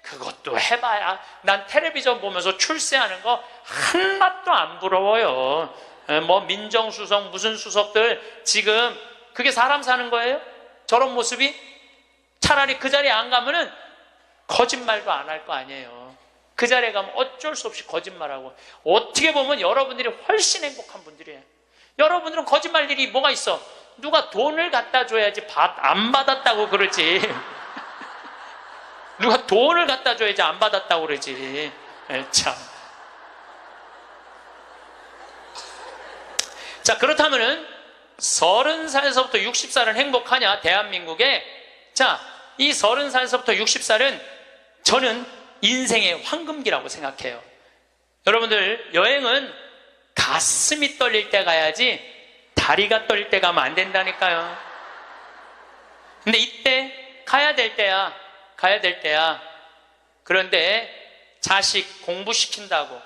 그것도 해봐야. 난 텔레비전 보면서 출세하는 거 하나도 안 부러워요. 뭐 민정수석 무슨 수석들 지금 그게 사람 사는 거예요? 저런 모습이? 차라리 그 자리에 안 가면은 거짓말도 안 할 거 아니에요. 그 자리에 가면 어쩔 수 없이 거짓말하고. 어떻게 보면 여러분들이 훨씬 행복한 분들이에요. 여러분들은 거짓말 일이 뭐가 있어? 누가 돈을 갖다 줘야지 안 받았다고 그러지. 누가 돈을 갖다 줘야지 안 받았다고 그러지. 참. 자, 그렇다면은 30살에서부터 60살은 행복하냐? 대한민국에. 자, 이 30살에서부터 60살은 저는 인생의 황금기라고 생각해요. 여러분들, 여행은 가슴이 떨릴 때 가야지 다리가 떨릴 때 가면 안 된다니까요. 근데 이때 가야 될 때야. 가야 될 때야. 그런데 자식 공부시킨다고,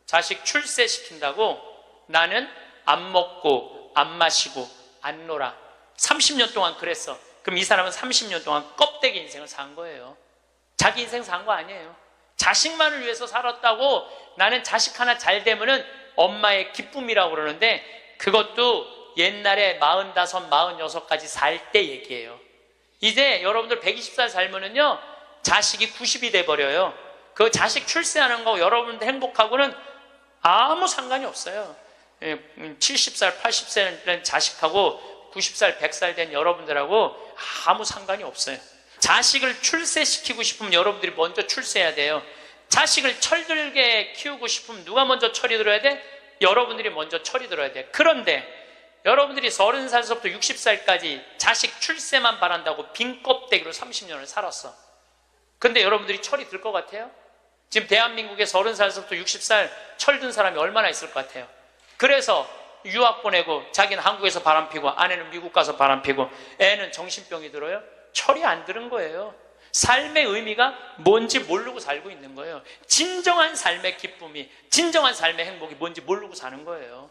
자식 출세시킨다고 나는 안 먹고 안 마시고 안 놀아. 30년 동안 그랬어. 그럼 이 사람은 30년 동안 껍데기 인생을 산 거예요. 자기 인생 산 거 아니에요. 자식만을 위해서 살았다고. 나는 자식 하나 잘 되면은 엄마의 기쁨이라고 그러는데 그것도 옛날에 45, 46까지 살 때 얘기예요. 이제 여러분들 120살 살면은요 자식이 90이 돼버려요. 그 자식 출세하는 거 여러분들 행복하고는 아무 상관이 없어요. 70살, 80살 된 자식하고 90살, 100살 된 여러분들하고 아무 상관이 없어요. 자식을 출세시키고 싶으면 여러분들이 먼저 출세해야 돼요. 자식을 철들게 키우고 싶으면 누가 먼저 철이 들어야 돼? 여러분들이 먼저 철이 들어야 돼. 그런데 여러분들이 30살부터 60살까지 자식 출세만 바란다고 빈 껍데기로 30년을 살았어. 근데 여러분들이 철이 들 것 같아요? 지금 대한민국에 30살부터 60살 철든 사람이 얼마나 있을 것 같아요? 그래서 유학 보내고 자기는 한국에서 바람피고 아내는 미국 가서 바람피고 애는 정신병이 들어요? 철이 안 들은 거예요. 삶의 의미가 뭔지 모르고 살고 있는 거예요. 진정한 삶의 기쁨이, 진정한 삶의 행복이 뭔지 모르고 사는 거예요.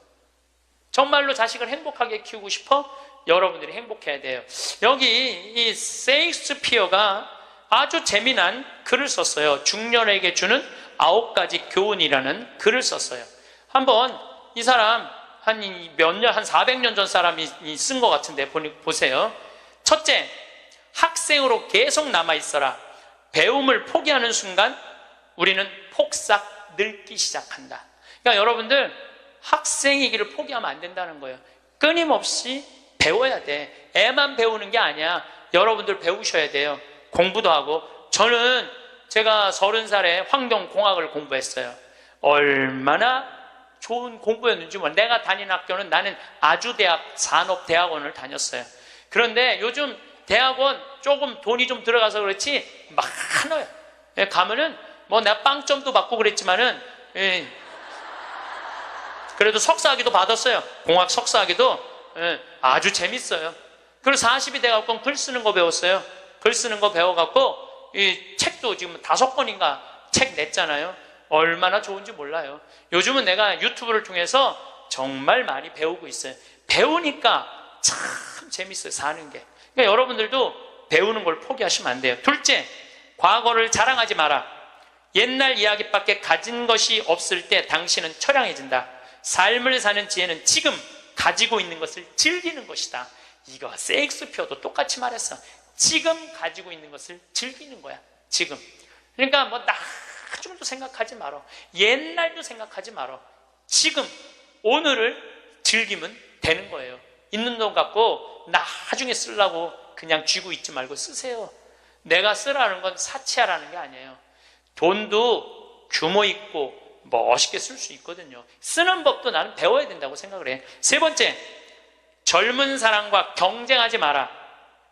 정말로 자식을 행복하게 키우고 싶어? 여러분들이 행복해야 돼요. 여기 이 셰익스피어가 아주 재미난 글을 썼어요. 중년에게 주는 9가지 교훈이라는 글을 썼어요. 한번 이 사람 한 400년 전 사람이 쓴 것 같은데 보세요. 첫째, 학생으로 계속 남아있어라. 배움을 포기하는 순간 우리는 폭삭 늙기 시작한다. 그러니까 여러분들 학생이기를 포기하면 안 된다는 거예요. 끊임없이 배워야 돼. 애만 배우는 게 아니야. 여러분들 배우셔야 돼요. 공부도 하고. 저는 제가 30살에 환경공학을 공부했어요. 얼마나 좋은 공부였는지 몰라. 내가 다닌 학교는 나는 아주대학 산업대학원을 다녔어요. 그런데 요즘 대학원 조금 돈이 좀 들어가서 그렇지 많아요. 가면은 뭐 내가 빵점도 받고 그랬지만은 그래도 석사학위도 받았어요. 공학 석사학위도 아주 재밌어요. 그리고 40이 돼갖고 글 쓰는 거 배웠어요. 글 쓰는 거 배워갖고 이 책도 지금 5권인가 책 냈잖아요. 얼마나 좋은지 몰라요. 요즘은 내가 유튜브를 통해서 정말 많이 배우고 있어요. 배우니까 참 재밌어요. 사는 게. 그러니까 여러분들도 배우는 걸 포기하시면 안 돼요. 둘째, 과거를 자랑하지 마라. 옛날 이야기밖에 가진 것이 없을 때 당신은 처량해진다. 삶을 사는 지혜는 지금 가지고 있는 것을 즐기는 것이다. 이거 셰익스피어도 똑같이 말했어. 지금 가지고 있는 것을 즐기는 거야. 지금. 그러니까 뭐 나중도 생각하지 말어. 옛날도 생각하지 말어. 지금 오늘을 즐기면 되는 거예요. 있는 돈 갖고 나중에 쓰려고 그냥 쥐고 있지 말고 쓰세요. 내가 쓰라는 건 사치하라는 게 아니에요. 돈도 규모 있고 멋있게 쓸 수 있거든요. 쓰는 법도 나는 배워야 된다고 생각을 해. 세 번째, 젊은 사람과 경쟁하지 마라.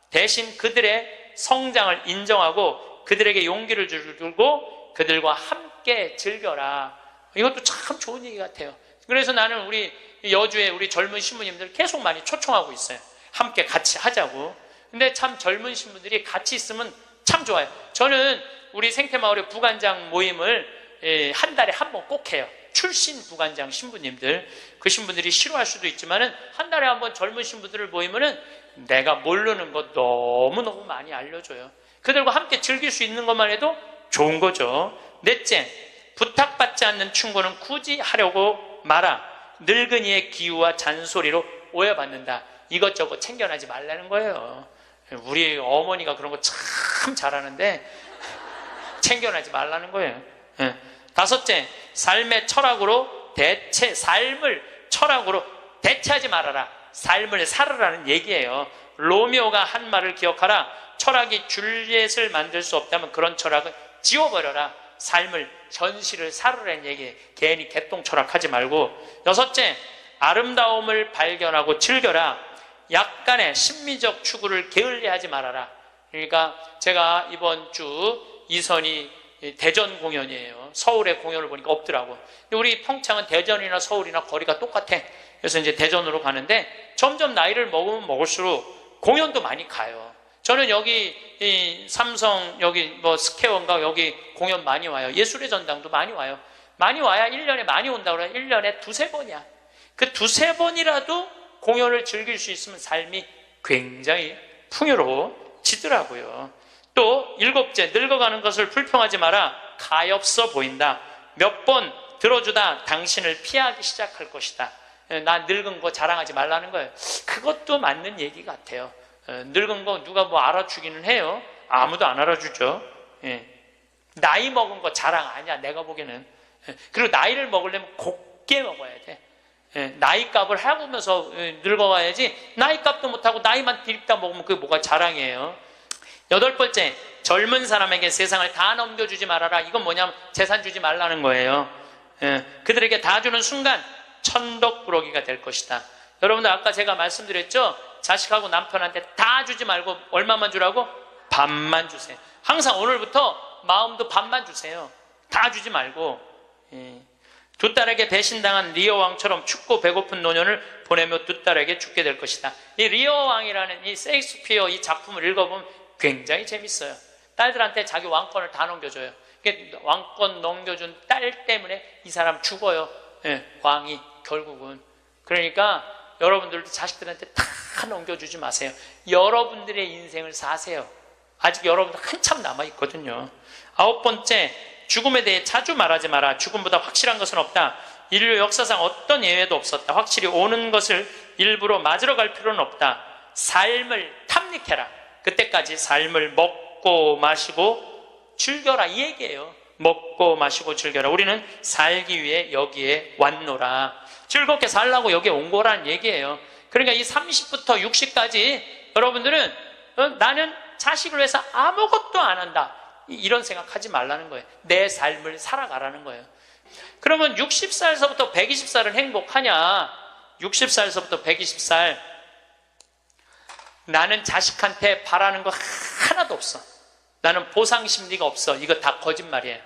대신 그들의 성장을 인정하고 그들에게 용기를 주고 그들과 함께 즐겨라. 이것도 참 좋은 얘기 같아요. 그래서 나는 우리 여주에 우리 젊은 신부님들 계속 많이 초청하고 있어요. 함께 같이 하자고. 근데 참 젊은 신부들이 같이 있으면 참 좋아요. 저는 우리 생태마을의 부관장 모임을 한 달에 한 번 꼭 해요. 출신 부관장 신부님들, 그 신부들이 싫어할 수도 있지만은 한 달에 한 번 젊은 신부들을 모이면은 내가 모르는 거 너무너무 많이 알려줘요. 그들과 함께 즐길 수 있는 것만 해도 좋은 거죠. 넷째, 부탁받지 않는 충고는 굳이 하려고 마라. 늙은이의 기우와 잔소리로 오해받는다. 이것저것 챙겨나지 말라는 거예요. 우리 어머니가 그런 거 참 잘하는데 챙겨나지 말라는 거예요. 다섯째, 삶의 철학으로 삶을 철학으로 대체하지 말아라. 삶을 살으라는 얘기예요. 로미오가 한 말을 기억하라. 철학이 줄리엣을 만들 수 없다면 그런 철학은 지워버려라. 삶을, 현실을 살으라는 얘기예요. 괜히 개똥 철학하지 말고. 여섯째, 아름다움을 발견하고 즐겨라. 약간의 심미적 추구를 게을리하지 말아라. 그러니까 제가 이번 주 이선이 대전 공연이에요. 서울의 공연을 보니까 없더라고. 우리 평창은 대전이나 서울이나 거리가 똑같아. 그래서 이제 대전으로 가는데 점점 나이를 먹으면 먹을수록 공연도 많이 가요. 저는 여기 이 삼성 여기 뭐 스퀘어인가 여기 공연 많이 와요. 예술의 전당도 많이 와요. 많이 와야 1년에 많이 온다고 그래요. 1년에 두세 번이야. 그 두세 번이라도 공연을 즐길 수 있으면 삶이 굉장히 풍요로워지더라고요. 또 일곱째, 늙어가는 것을 불평하지 마라. 가엾어 보인다. 몇 번 들어주다 당신을 피하기 시작할 것이다. 나 늙은 거 자랑하지 말라는 거예요. 그것도 맞는 얘기 같아요. 늙은 거 누가 뭐 알아주기는 해요. 아무도 안 알아주죠. 나이 먹은 거 자랑 아니야, 내가 보기에는. 그리고 나이를 먹으려면 곱게 먹어야 돼. 나이 값을 하면서 늙어가야지. 나이 값도 못하고 나이만 디립다 먹으면 그게 뭐가 자랑이에요. 여덟 번째, 젊은 사람에게 세상을 다 넘겨주지 말아라. 이건 뭐냐면 재산 주지 말라는 거예요. 그들에게 다 주는 순간 천덕꾸러기가 될 것이다. 여러분들 아까 제가 말씀드렸죠? 자식하고 남편한테 다 주지 말고 얼마만 주라고? 반만 주세요. 항상 오늘부터 마음도 반만 주세요. 다 주지 말고. 두 딸에게 배신당한 리어 왕처럼 춥고 배고픈 노년을 보내며 두 딸에게 죽게 될 것이다. 이 리어 왕이라는 이 셰익스피어 이 작품을 읽어보면 굉장히 재밌어요. 딸들한테 자기 왕권을 다 넘겨줘요. 왕권 넘겨준 딸 때문에 이 사람 죽어요. 왕이 결국은. 그러니까 여러분들도 자식들한테 다 넘겨주지 마세요. 여러분들의 인생을 사세요. 아직 여러분들 한참 남아있거든요. 아홉 번째, 죽음에 대해 자주 말하지 마라. 죽음보다 확실한 것은 없다. 인류 역사상 어떤 예외도 없었다. 확실히 오는 것을 일부러 맞으러 갈 필요는 없다. 삶을 탐닉해라. 그때까지 삶을 먹고 마시고 즐겨라, 이 얘기예요. 먹고 마시고 즐겨라. 우리는 살기 위해 여기에 왔노라. 즐겁게 살라고 여기에 온 거라는 얘기예요. 그러니까 이 30부터 60까지 여러분들은 나는 자식을 위해서 아무것도 안 한다, 이런 생각하지 말라는 거예요. 내 삶을 살아가라는 거예요. 그러면 60살서부터 120살은 행복하냐? 60살서부터 120살 나는 자식한테 바라는 거 하나도 없어. 나는 보상 심리가 없어. 이거 다 거짓말이에요.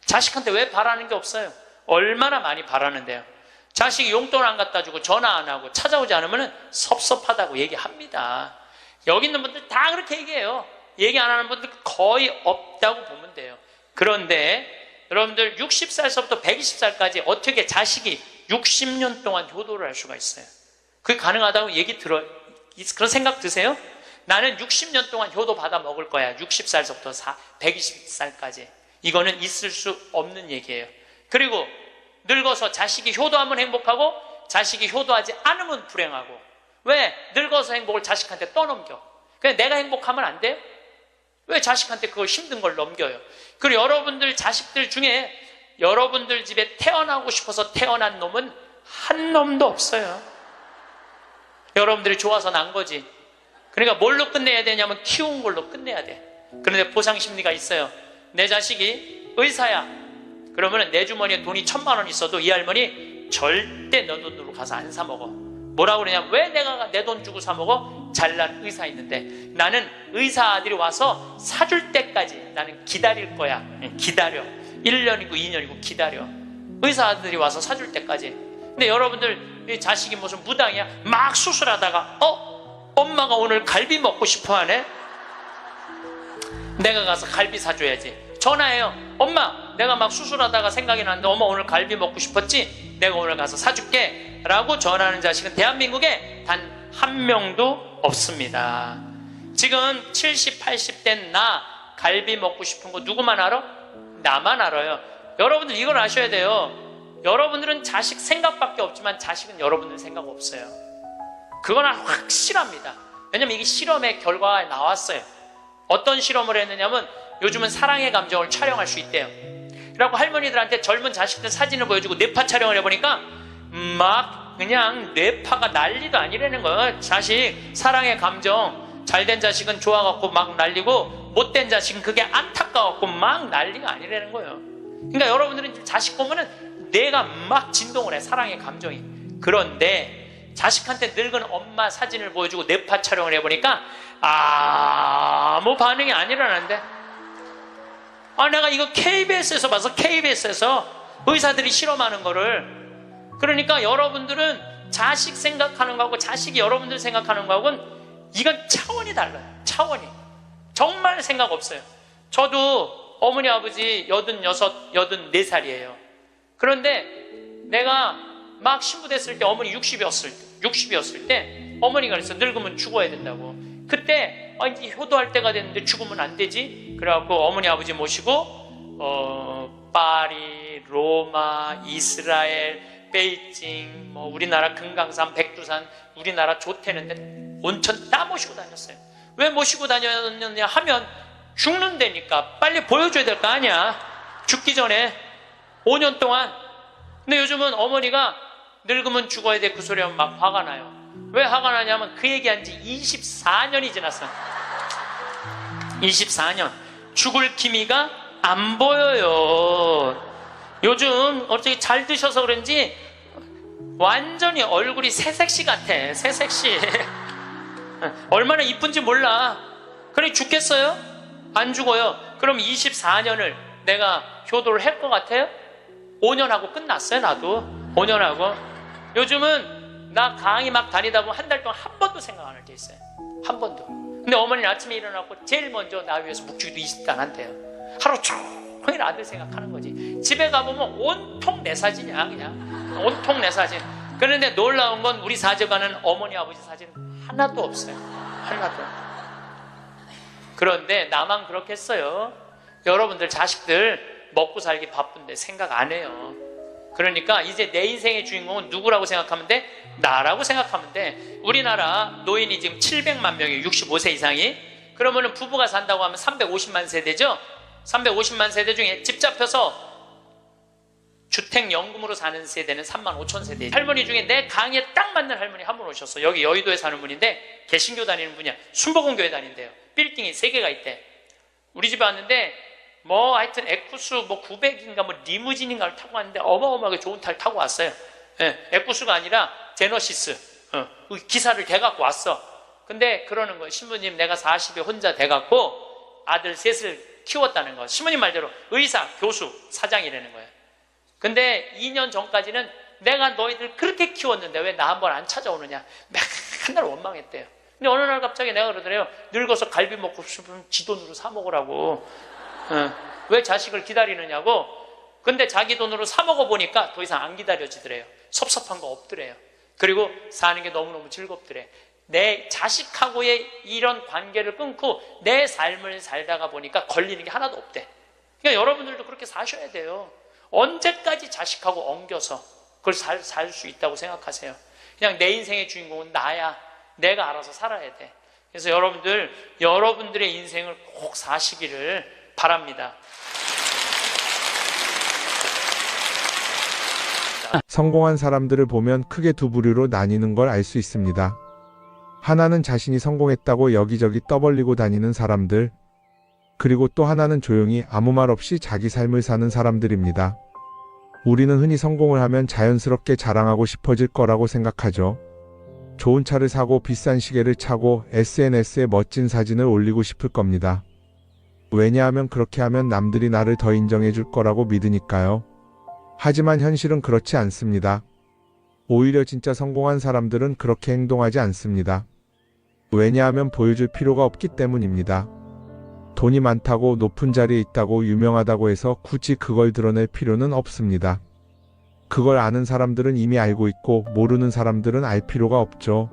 자식한테 왜 바라는 게 없어요? 얼마나 많이 바라는데요. 자식이 용돈 안 갖다 주고 전화 안 하고 찾아오지 않으면 섭섭하다고 얘기합니다. 여기 있는 분들 다 그렇게 얘기해요. 얘기 안 하는 분들 거의 없다고 보면 돼요. 그런데 여러분들 60살서부터 120살까지 어떻게 자식이 60년 동안 효도를 할 수가 있어요? 그게 가능하다고 얘기 들어요? 그런 생각 드세요? 나는 60년 동안 효도 받아 먹을 거야. 60살서부터 120살까지. 이거는 있을 수 없는 얘기예요. 그리고 늙어서 자식이 효도하면 행복하고 자식이 효도하지 않으면 불행하고. 왜? 늙어서 행복을 자식한테 떠넘겨. 그냥 내가 행복하면 안 돼요? 왜 자식한테 그걸 힘든 걸 넘겨요? 그리고 여러분들 자식들 중에 여러분들 집에 태어나고 싶어서 태어난 놈은 한 놈도 없어요. 여러분들이 좋아서 난 거지. 그러니까 뭘로 끝내야 되냐면 키운 걸로 끝내야 돼. 그런데 보상 심리가 있어요. 내 자식이 의사야. 그러면 내 주머니에 돈이 1,000만 원 있어도 이 할머니 절대 너 돈으로 가서 안 사 먹어. 뭐라고 그러냐? 왜 내가 내 돈 주고 사 먹어? 잘난 의사 있는데 나는 의사 아들이 와서 사줄 때까지 나는 기다릴 거야. 기다려. 1년이고 2년이고 기다려. 의사 아들이 와서 사줄 때까지. 근데 여러분들 자식이 무슨 무당이야? 막 수술하다가 엄마가 오늘 갈비 먹고 싶어 하네? 내가 가서 갈비 사줘야지. 전화해요. 엄마, 내가 막 수술하다가 생각이 났는데 엄마 오늘 갈비 먹고 싶었지? 내가 오늘 가서 사줄게 라고 전화하는 자식은 대한민국에 단 한 명도 없습니다. 지금 70, 80 된 나 갈비 먹고 싶은 거 누구만 알아? 나만 알아요. 여러분들 이걸 아셔야 돼요. 여러분들은 자식 생각밖에 없지만 자식은 여러분들 생각 없어요. 그건 확실합니다. 왜냐면 이게 실험의 결과가 나왔어요. 어떤 실험을 했느냐면 요즘은 사랑의 감정을 촬영할 수 있대요. 그래갖고 할머니들한테 젊은 자식들 사진을 보여주고 뇌파 촬영을 해보니까 막 그냥 뇌파가 난리도 아니라는 거예요. 자식 사랑의 감정 잘된 자식은 좋아갖고 막 난리고 못된 자식은 그게 안타까워갖고 막 난리가 아니라는 거예요. 그러니까 여러분들은 자식 보면은 내가 막 진동을 해. 사랑의 감정이. 그런데 자식한테 늙은 엄마 사진을 보여주고 뇌파 촬영을 해보니까 아무 반응이 안 일어나는데, 내가 이거 KBS에서 봐서, KBS에서 의사들이 실험하는 거를. 그러니까 여러분들은 자식 생각하는 거하고 자식이 여러분들 생각하는 거하고는 이건 차원이 달라요. 차원이 정말 생각 없어요. 저도 어머니 아버지 86, 84살이에요 그런데 내가 막 신부됐을 때 어머니 60이었을 때 어머니가 그랬어. 늙으면 죽어야 된다고. 그때 이제 효도할 때가 됐는데 죽으면 안 되지. 그래갖고 어머니 아버지 모시고 파리, 로마, 이스라엘, 베이징, 우리나라 금강산, 백두산, 우리나라 좋대는데 온천 다 모시고 다녔어요. 왜 모시고 다녔느냐 하면 죽는 데니까 빨리 보여줘야 될 거 아니야. 죽기 전에 5년 동안. 근데 요즘은 어머니가 늙으면 죽어야 돼 그 소리 하면 막 화가 나요. 왜 화가 나냐면 그 얘기한 지 24년이 지났어. 24년. 죽을 기미가 안 보여요. 요즘 어떻게 잘 드셔서 그런지 완전히 얼굴이 새색시 같아. 새색시. 얼마나 이쁜지 몰라. 그래 죽겠어요? 안 죽어요. 그럼 24년을 내가 효도를 할 것 같아요? 5년 하고 끝났어요. 나도 5년 하고. 요즘은 나 강의 막 다니다 보면 한 달 동안 한 번도 생각 안 할 때 있어요. 한 번도. 근데 어머니는 아침에 일어나고 제일 먼저 나 위해서 묵주기도 20단 한대요. 하루 종일 아들 생각하는 거지. 집에 가보면 온통 내 사진이야. 그냥 온통 내 사진. 그런데 놀라운 건 우리 사제관은 어머니 아버지 사진 하나도 없어요. 하나도. 그런데 나만 그렇겠어요? 여러분들 자식들 먹고 살기 바쁜데 생각 안 해요. 그러니까 이제 내 인생의 주인공은 누구라고 생각하면 돼? 나라고 생각하면 돼. 우리나라 노인이 지금 700만 명이 65세 이상이. 그러면은 부부가 산다고 하면 350만 세대죠? 350만 세대 중에 집 잡혀서 주택연금으로 사는 세대는 3만 5천 세대. 할머니 중에 내 강의에 딱 맞는 할머니 한 분 오셨어. 여기 여의도에 사는 분인데 개신교 다니는 분이야. 순복음교회 다닌대요. 빌딩이 3개가 있대. 우리 집에 왔는데 하여튼 에쿠스 900인가 리무진인가를 타고 왔는데 어마어마하게 좋은 차를 타고 왔어요. 에쿠스가 아니라 제너시스. 기사를 대갖고 왔어. 근데 그러는 거예요. 신부님 내가 40에 혼자 대갖고 아들 셋을 키웠다는 거. 신부님 말대로 의사, 교수, 사장이라는 거예요. 근데 2년 전까지는 내가 너희들 그렇게 키웠는데 왜 나 한번 안 찾아오느냐. 맨날 원망했대요. 근데 어느 날 갑자기 내가 그러더래요. 늙어서 갈비 먹고 싶으면 지 돈으로 사 먹으라고. 왜 자식을 기다리느냐고. 근데 자기 돈으로 사 먹어보니까 더 이상 안 기다려지더래요. 섭섭한 거 없더래요. 그리고 사는 게 너무너무 즐겁더래. 내 자식하고의 이런 관계를 끊고 내 삶을 살다가 보니까 걸리는 게 하나도 없대. 그러니까 여러분들도 그렇게 사셔야 돼요. 언제까지 자식하고 엉겨서 그걸 살 수 있다고 생각하세요? 그냥 내 인생의 주인공은 나야. 내가 알아서 살아야 돼. 그래서 여러분들의 인생을 꼭 사시기를 바랍니다. 성공한 사람들을 보면 크게 두 부류로 나뉘는 걸 알 수 있습니다. 하나는 자신이 성공했다고 여기저기 떠벌리고 다니는 사람들, 그리고 또 하나는 조용히 아무 말 없이 자기 삶을 사는 사람들입니다. 우리는 흔히 성공을 하면 자연스럽게 자랑하고 싶어질 거라고 생각하죠. 좋은 차를 사고 비싼 시계를 차고 SNS에 멋진 사진을 올리고 싶을 겁니다. 왜냐하면 그렇게 하면 남들이 나를 더 인정해 줄 거라고 믿으니까요. 하지만 현실은 그렇지 않습니다. 오히려 진짜 성공한 사람들은 그렇게 행동하지 않습니다. 왜냐하면 보여줄 필요가 없기 때문입니다. 돈이 많다고 높은 자리에 있다고 유명하다고 해서 굳이 그걸 드러낼 필요는 없습니다. 그걸 아는 사람들은 이미 알고 있고 모르는 사람들은 알 필요가 없죠.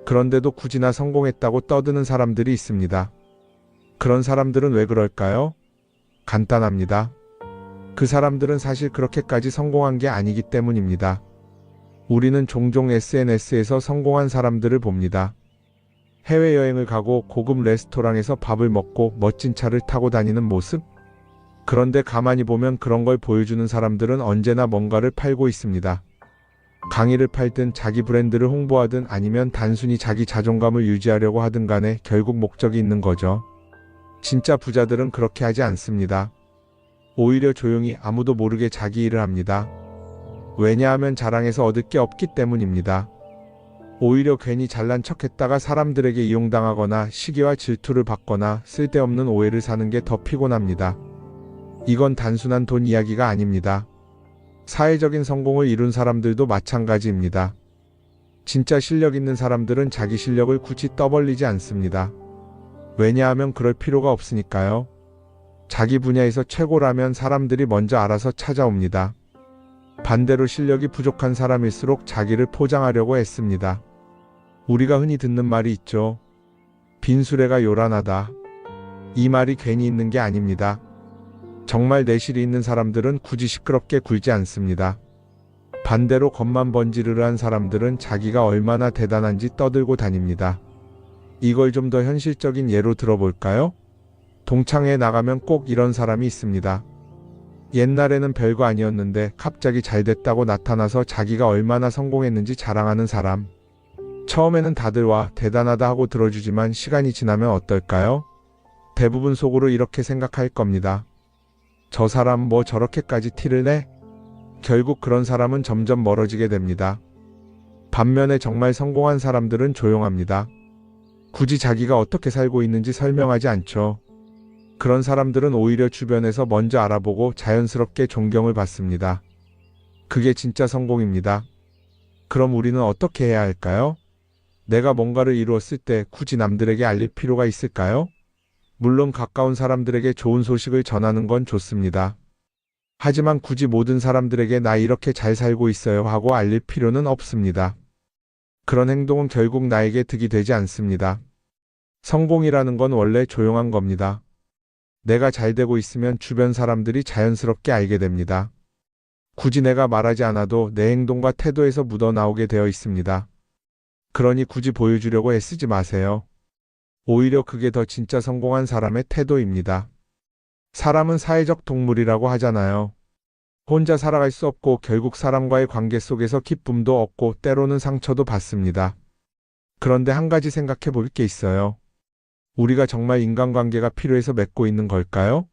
그런데도 굳이나 성공했다고 떠드는 사람들이 있습니다. 그런 사람들은 왜 그럴까요? 간단합니다. 그 사람들은 사실 그렇게까지 성공한 게 아니기 때문입니다. 우리는 종종 SNS에서 성공한 사람들을 봅니다. 해외여행을 가고 고급 레스토랑에서 밥을 먹고 멋진 차를 타고 다니는 모습? 그런데 가만히 보면 그런 걸 보여주는 사람들은 언제나 뭔가를 팔고 있습니다. 강의를 팔든 자기 브랜드를 홍보하든 아니면 단순히 자기 자존감을 유지하려고 하든 간에 결국 목적이 있는 거죠. 진짜 부자들은 그렇게 하지 않습니다. 오히려 조용히 아무도 모르게 자기 일을 합니다. 왜냐하면 자랑해서 얻을 게 없기 때문입니다. 오히려 괜히 잘난 척했다가 사람들에게 이용당하거나 시기와 질투를 받거나 쓸데없는 오해를 사는 게 더 피곤합니다. 이건 단순한 돈 이야기가 아닙니다. 사회적인 성공을 이룬 사람들도 마찬가지입니다. 진짜 실력 있는 사람들은 자기 실력을 굳이 떠벌리지 않습니다. 왜냐하면 그럴 필요가 없으니까요. 자기 분야에서 최고라면 사람들이 먼저 알아서 찾아옵니다. 반대로 실력이 부족한 사람일수록 자기를 포장하려고 애씁니다. 우리가 흔히 듣는 말이 있죠. 빈수레가 요란하다. 이 말이 괜히 있는 게 아닙니다. 정말 내실이 있는 사람들은 굳이 시끄럽게 굴지 않습니다. 반대로 겉만 번지르르한 사람들은 자기가 얼마나 대단한지 떠들고 다닙니다. 이걸 좀 더 현실적인 예로 들어볼까요? 동창회에 나가면 꼭 이런 사람이 있습니다. 옛날에는 별거 아니었는데 갑자기 잘 됐다고 나타나서 자기가 얼마나 성공했는지 자랑하는 사람. 처음에는 다들 와 대단하다 하고 들어주지만 시간이 지나면 어떨까요? 대부분 속으로 이렇게 생각할 겁니다. 저 사람 뭐 저렇게까지 티를 내? 결국 그런 사람은 점점 멀어지게 됩니다. 반면에 정말 성공한 사람들은 조용합니다. 굳이 자기가 어떻게 살고 있는지 설명하지 않죠. 그런 사람들은 오히려 주변에서 먼저 알아보고 자연스럽게 존경을 받습니다. 그게 진짜 성공입니다. 그럼 우리는 어떻게 해야 할까요? 내가 뭔가를 이루었을 때 굳이 남들에게 알릴 필요가 있을까요? 물론 가까운 사람들에게 좋은 소식을 전하는 건 좋습니다. 하지만 굳이 모든 사람들에게 나 이렇게 잘 살고 있어요 하고 알릴 필요는 없습니다. 그런 행동은 결국 나에게 득이 되지 않습니다. 성공이라는 건 원래 조용한 겁니다. 내가 잘 되고 있으면 주변 사람들이 자연스럽게 알게 됩니다. 굳이 내가 말하지 않아도 내 행동과 태도에서 묻어나오게 되어 있습니다. 그러니 굳이 보여주려고 애쓰지 마세요. 오히려 그게 더 진짜 성공한 사람의 태도입니다. 사람은 사회적 동물이라고 하잖아요. 혼자 살아갈 수 없고 결국 사람과의 관계 속에서 기쁨도 얻고 때로는 상처도 받습니다. 그런데 한 가지 생각해 볼 게 있어요. 우리가 정말 인간관계가 필요해서 맺고 있는 걸까요?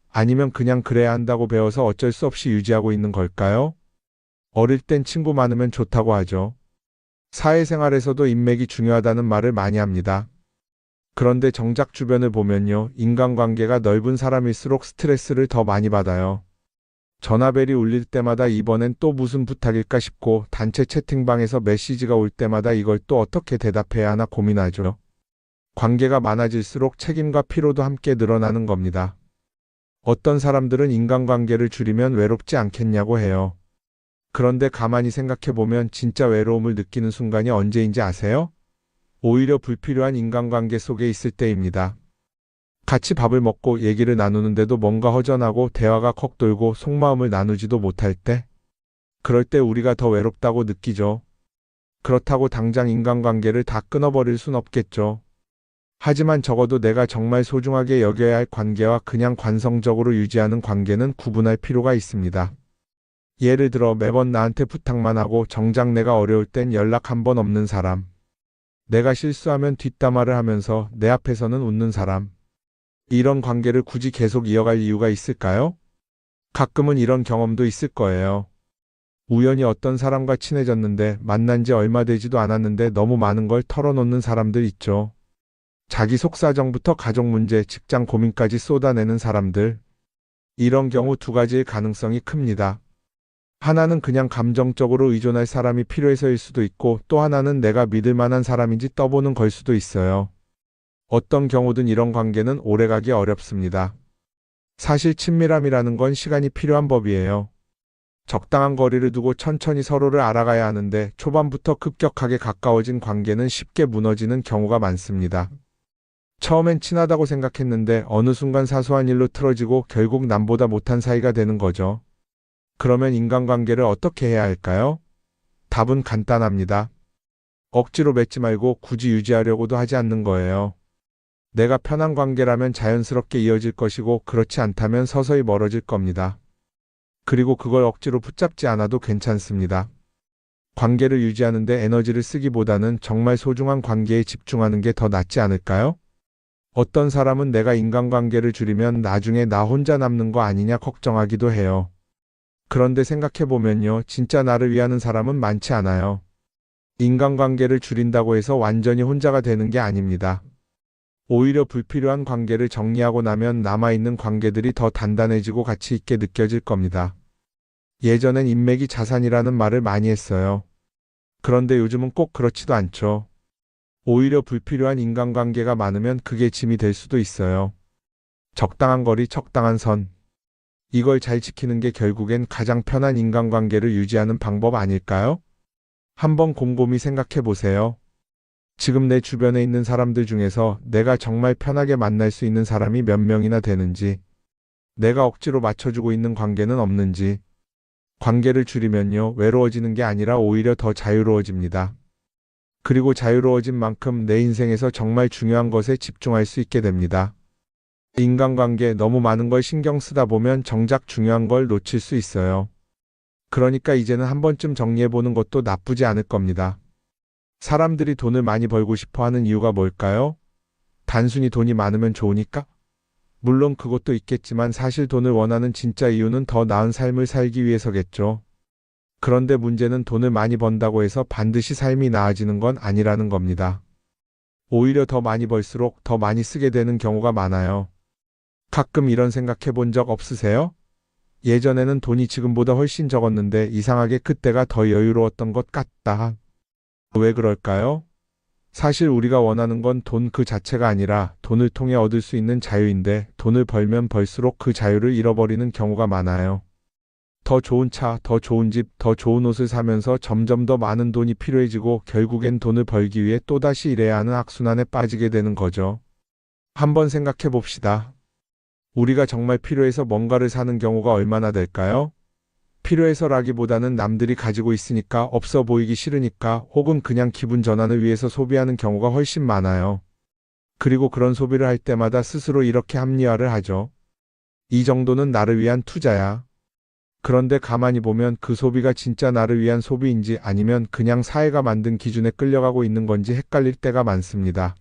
아니면 그냥 그래야 한다고 배워서 어쩔 수 없이 유지하고 있는 걸까요? 어릴 땐 친구 많으면 좋다고 하죠. 사회생활에서도 인맥이 중요하다는 말을 많이 합니다. 그런데 정작 주변을 보면요. 인간관계가 넓은 사람일수록 스트레스를 더 많이 받아요. 전화벨이 울릴 때마다 이번엔 또 무슨 부탁일까 싶고 단체 채팅방에서 메시지가 올 때마다 이걸 또 어떻게 대답해야 하나 고민하죠. 관계가 많아질수록 책임과 피로도 함께 늘어나는 겁니다. 어떤 사람들은 인간관계를 줄이면 외롭지 않겠냐고 해요. 그런데 가만히 생각해보면 진짜 외로움을 느끼는 순간이 언제인지 아세요? 오히려 불필요한 인간관계 속에 있을 때입니다. 같이 밥을 먹고 얘기를 나누는데도 뭔가 허전하고 대화가 컥 돌고 속마음을 나누지도 못할 때? 그럴 때 우리가 더 외롭다고 느끼죠. 그렇다고 당장 인간관계를 다 끊어버릴 순 없겠죠. 하지만 적어도 내가 정말 소중하게 여겨야 할 관계와 그냥 관성적으로 유지하는 관계는 구분할 필요가 있습니다. 예를 들어 매번 나한테 부탁만 하고 정작 내가 어려울 땐 연락 한 번 없는 사람. 내가 실수하면 뒷담화를 하면서 내 앞에서는 웃는 사람. 이런 관계를 굳이 계속 이어갈 이유가 있을까요? 가끔은 이런 경험도 있을 거예요. 우연히 어떤 사람과 친해졌는데 만난 지 얼마 되지도 않았는데 너무 많은 걸 털어놓는 사람들 있죠. 자기 속사정부터 가족 문제, 직장 고민까지 쏟아내는 사람들. 이런 경우 두 가지의 가능성이 큽니다. 하나는 그냥 감정적으로 의존할 사람이 필요해서일 수도 있고 또 하나는 내가 믿을 만한 사람인지 떠보는 걸 수도 있어요. 어떤 경우든 이런 관계는 오래가기 어렵습니다. 사실 친밀함이라는 건 시간이 필요한 법이에요. 적당한 거리를 두고 천천히 서로를 알아가야 하는데 초반부터 급격하게 가까워진 관계는 쉽게 무너지는 경우가 많습니다. 처음엔 친하다고 생각했는데 어느 순간 사소한 일로 틀어지고 결국 남보다 못한 사이가 되는 거죠. 그러면 인간관계를 어떻게 해야 할까요? 답은 간단합니다. 억지로 맺지 말고 굳이 유지하려고도 하지 않는 거예요. 내가 편한 관계라면 자연스럽게 이어질 것이고 그렇지 않다면 서서히 멀어질 겁니다. 그리고 그걸 억지로 붙잡지 않아도 괜찮습니다. 관계를 유지하는데 에너지를 쓰기보다는 정말 소중한 관계에 집중하는 게 더 낫지 않을까요? 어떤 사람은 내가 인간관계를 줄이면 나중에 나 혼자 남는 거 아니냐 걱정하기도 해요. 그런데 생각해보면요, 진짜 나를 위하는 사람은 많지 않아요. 인간관계를 줄인다고 해서 완전히 혼자가 되는 게 아닙니다. 오히려 불필요한 관계를 정리하고 나면 남아있는 관계들이 더 단단해지고 가치 있게 느껴질 겁니다. 예전엔 인맥이 자산이라는 말을 많이 했어요. 그런데 요즘은 꼭 그렇지도 않죠. 오히려 불필요한 인간관계가 많으면 그게 짐이 될 수도 있어요. 적당한 거리, 적당한 선. 이걸 잘 지키는 게 결국엔 가장 편한 인간관계를 유지하는 방법 아닐까요? 한번 곰곰이 생각해 보세요. 지금 내 주변에 있는 사람들 중에서 내가 정말 편하게 만날 수 있는 사람이 몇 명이나 되는지, 내가 억지로 맞춰주고 있는 관계는 없는지. 관계를 줄이면요, 외로워지는 게 아니라 오히려 더 자유로워집니다. 그리고 자유로워진 만큼 내 인생에서 정말 중요한 것에 집중할 수 있게 됩니다. 인간관계 너무 많은 걸 신경 쓰다 보면 정작 중요한 걸 놓칠 수 있어요. 그러니까 이제는 한 번쯤 정리해보는 것도 나쁘지 않을 겁니다. 사람들이 돈을 많이 벌고 싶어 하는 이유가 뭘까요? 단순히 돈이 많으면 좋으니까? 물론 그것도 있겠지만 사실 돈을 원하는 진짜 이유는 더 나은 삶을 살기 위해서겠죠. 그런데 문제는 돈을 많이 번다고 해서 반드시 삶이 나아지는 건 아니라는 겁니다. 오히려 더 많이 벌수록 더 많이 쓰게 되는 경우가 많아요. 가끔 이런 생각해 본 적 없으세요? 예전에는 돈이 지금보다 훨씬 적었는데 이상하게 그때가 더 여유로웠던 것 같다. 왜 그럴까요? 사실 우리가 원하는 건 돈 그 자체가 아니라 돈을 통해 얻을 수 있는 자유인데 돈을 벌면 벌수록 그 자유를 잃어버리는 경우가 많아요. 더 좋은 차, 더 좋은 집, 더 좋은 옷을 사면서 점점 더 많은 돈이 필요해지고 결국엔 돈을 벌기 위해 또다시 일해야 하는 악순환에 빠지게 되는 거죠. 한번 생각해 봅시다. 우리가 정말 필요해서 뭔가를 사는 경우가 얼마나 될까요? 필요해서라기보다는 남들이 가지고 있으니까, 없어 보이기 싫으니까, 혹은 그냥 기분 전환을 위해서 소비하는 경우가 훨씬 많아요. 그리고 그런 소비를 할 때마다 스스로 이렇게 합리화를 하죠. 이 정도는 나를 위한 투자야. 그런데 가만히 보면 그 소비가 진짜 나를 위한 소비인지 아니면 그냥 사회가 만든 기준에 끌려가고 있는 건지 헷갈릴 때가 많습니다.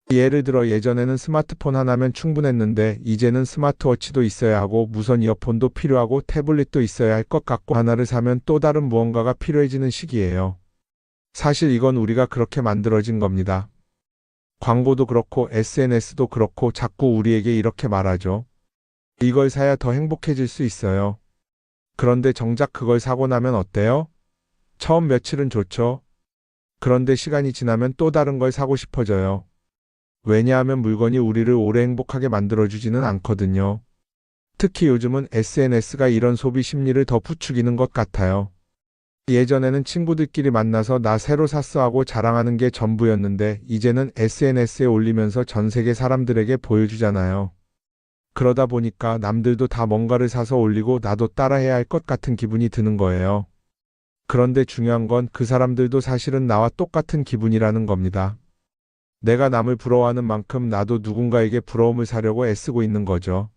예를 들어 예전에는 스마트폰 하나면 충분했는데 이제는 스마트워치도 있어야 하고 무선 이어폰도 필요하고 태블릿도 있어야 할 것 같고 하나를 사면 또 다른 무언가가 필요해지는 시기예요. 사실 이건 우리가 그렇게 만들어진 겁니다. 광고도 그렇고 SNS도 그렇고 자꾸 우리에게 이렇게 말하죠. 이걸 사야 더 행복해질 수 있어요. 그런데 정작 그걸 사고 나면 어때요? 처음 며칠은 좋죠. 그런데 시간이 지나면 또 다른 걸 사고 싶어져요. 왜냐하면 물건이 우리를 오래 행복하게 만들어주지는 않거든요. 특히 요즘은 SNS가 이런 소비 심리를 더 부추기는 것 같아요. 예전에는 친구들끼리 만나서 나 새로 샀어 하고 자랑하는 게 전부였는데 이제는 SNS에 올리면서 전 세계 사람들에게 보여주잖아요. 그러다 보니까 남들도 다 뭔가를 사서 올리고 나도 따라해야 할 것 같은 기분이 드는 거예요. 그런데 중요한 건 그 사람들도 사실은 나와 똑같은 기분이라는 겁니다. 내가 남을 부러워하는 만큼 나도 누군가에게 부러움을 사려고 애쓰고 있는 거죠.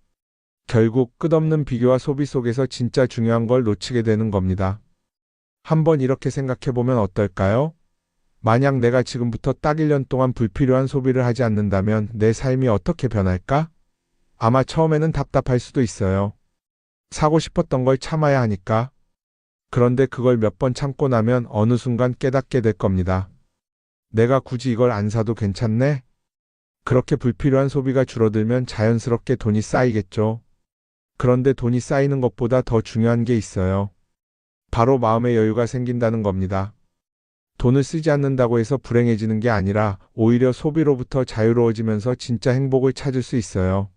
결국 끝없는 비교와 소비 속에서 진짜 중요한 걸 놓치게 되는 겁니다. 한번 이렇게 생각해 보면 어떨까요? 만약 내가 지금부터 딱 1년 동안 불필요한 소비를 하지 않는다면 내 삶이 어떻게 변할까? 아마 처음에는 답답할 수도 있어요. 사고 싶었던 걸 참아야 하니까. 그런데 그걸 몇 번 참고 나면 어느 순간 깨닫게 될 겁니다. 내가 굳이 이걸 안 사도 괜찮네? 그렇게 불필요한 소비가 줄어들면 자연스럽게 돈이 쌓이겠죠. 그런데 돈이 쌓이는 것보다 더 중요한 게 있어요. 바로 마음의 여유가 생긴다는 겁니다. 돈을 쓰지 않는다고 해서 불행해지는 게 아니라 오히려 소비로부터 자유로워지면서 진짜 행복을 찾을 수 있어요.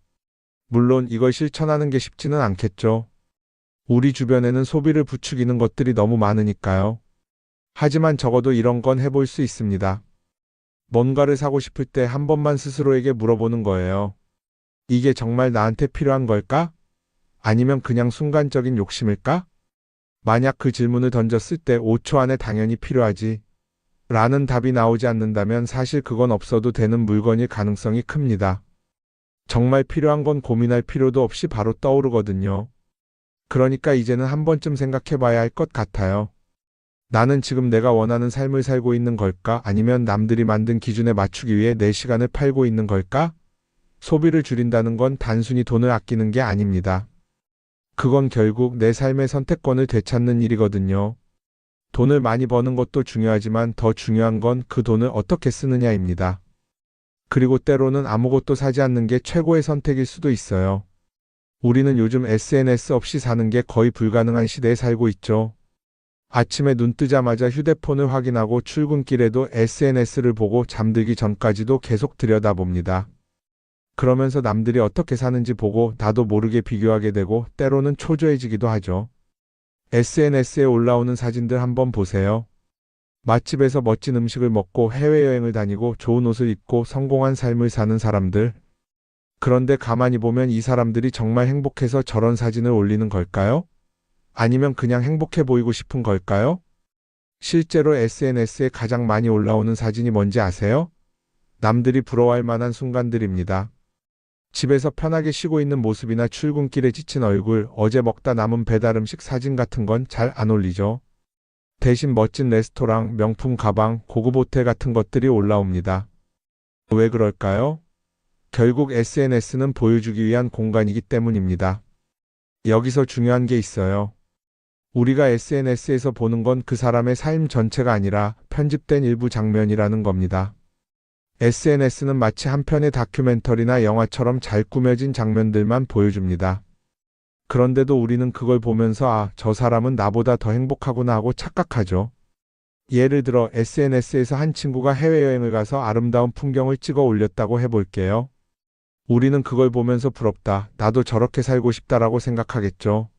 물론 이걸 실천하는 게 쉽지는 않겠죠. 우리 주변에는 소비를 부추기는 것들이 너무 많으니까요. 하지만 적어도 이런 건 해볼 수 있습니다. 뭔가를 사고 싶을 때 한 번만 스스로에게 물어보는 거예요. 이게 정말 나한테 필요한 걸까? 아니면 그냥 순간적인 욕심일까? 만약 그 질문을 던졌을 때 5초 안에 당연히 필요하지 라는 답이 나오지 않는다면 사실 그건 없어도 되는 물건일 가능성이 큽니다. 정말 필요한 건 고민할 필요도 없이 바로 떠오르거든요. 그러니까 이제는 한 번쯤 생각해 봐야 할 것 같아요. 나는 지금 내가 원하는 삶을 살고 있는 걸까? 아니면 남들이 만든 기준에 맞추기 위해 내 시간을 팔고 있는 걸까? 소비를 줄인다는 건 단순히 돈을 아끼는 게 아닙니다. 그건 결국 내 삶의 선택권을 되찾는 일이거든요. 돈을 많이 버는 것도 중요하지만 더 중요한 건 그 돈을 어떻게 쓰느냐입니다. 그리고 때로는 아무것도 사지 않는 게 최고의 선택일 수도 있어요. 우리는 요즘 SNS 없이 사는 게 거의 불가능한 시대에 살고 있죠. 아침에 눈 뜨자마자 휴대폰을 확인하고 출근길에도 SNS를 보고 잠들기 전까지도 계속 들여다봅니다. 그러면서 남들이 어떻게 사는지 보고 나도 모르게 비교하게 되고 때로는 초조해지기도 하죠. SNS에 올라오는 사진들 한번 보세요. 맛집에서 멋진 음식을 먹고 해외여행을 다니고 좋은 옷을 입고 성공한 삶을 사는 사람들. 그런데 가만히 보면 이 사람들이 정말 행복해서 저런 사진을 올리는 걸까요? 아니면 그냥 행복해 보이고 싶은 걸까요? 실제로 SNS에 가장 많이 올라오는 사진이 뭔지 아세요? 남들이 부러워할 만한 순간들입니다. 집에서 편하게 쉬고 있는 모습이나 출근길에 지친 얼굴, 어제 먹다 남은 배달 음식 사진 같은 건 잘 안 올리죠. 대신 멋진 레스토랑, 명품 가방, 고급 호텔 같은 것들이 올라옵니다. 왜 그럴까요? 결국 SNS는 보여주기 위한 공간이기 때문입니다. 여기서 중요한 게 있어요. 우리가 SNS에서 보는 건 그 사람의 삶 전체가 아니라 편집된 일부 장면이라는 겁니다. SNS는 마치 한 편의 다큐멘터리나 영화처럼 잘 꾸며진 장면들만 보여줍니다. 그런데도 우리는 그걸 보면서 아, 저 사람은 나보다 더 행복하구나 하고 착각하죠. 예를 들어 SNS에서 한 친구가 해외여행을 가서 아름다운 풍경을 찍어 올렸다고 해볼게요. 우리는 그걸 보면서 부럽다, 나도 저렇게 살고 싶다라고 생각하겠죠.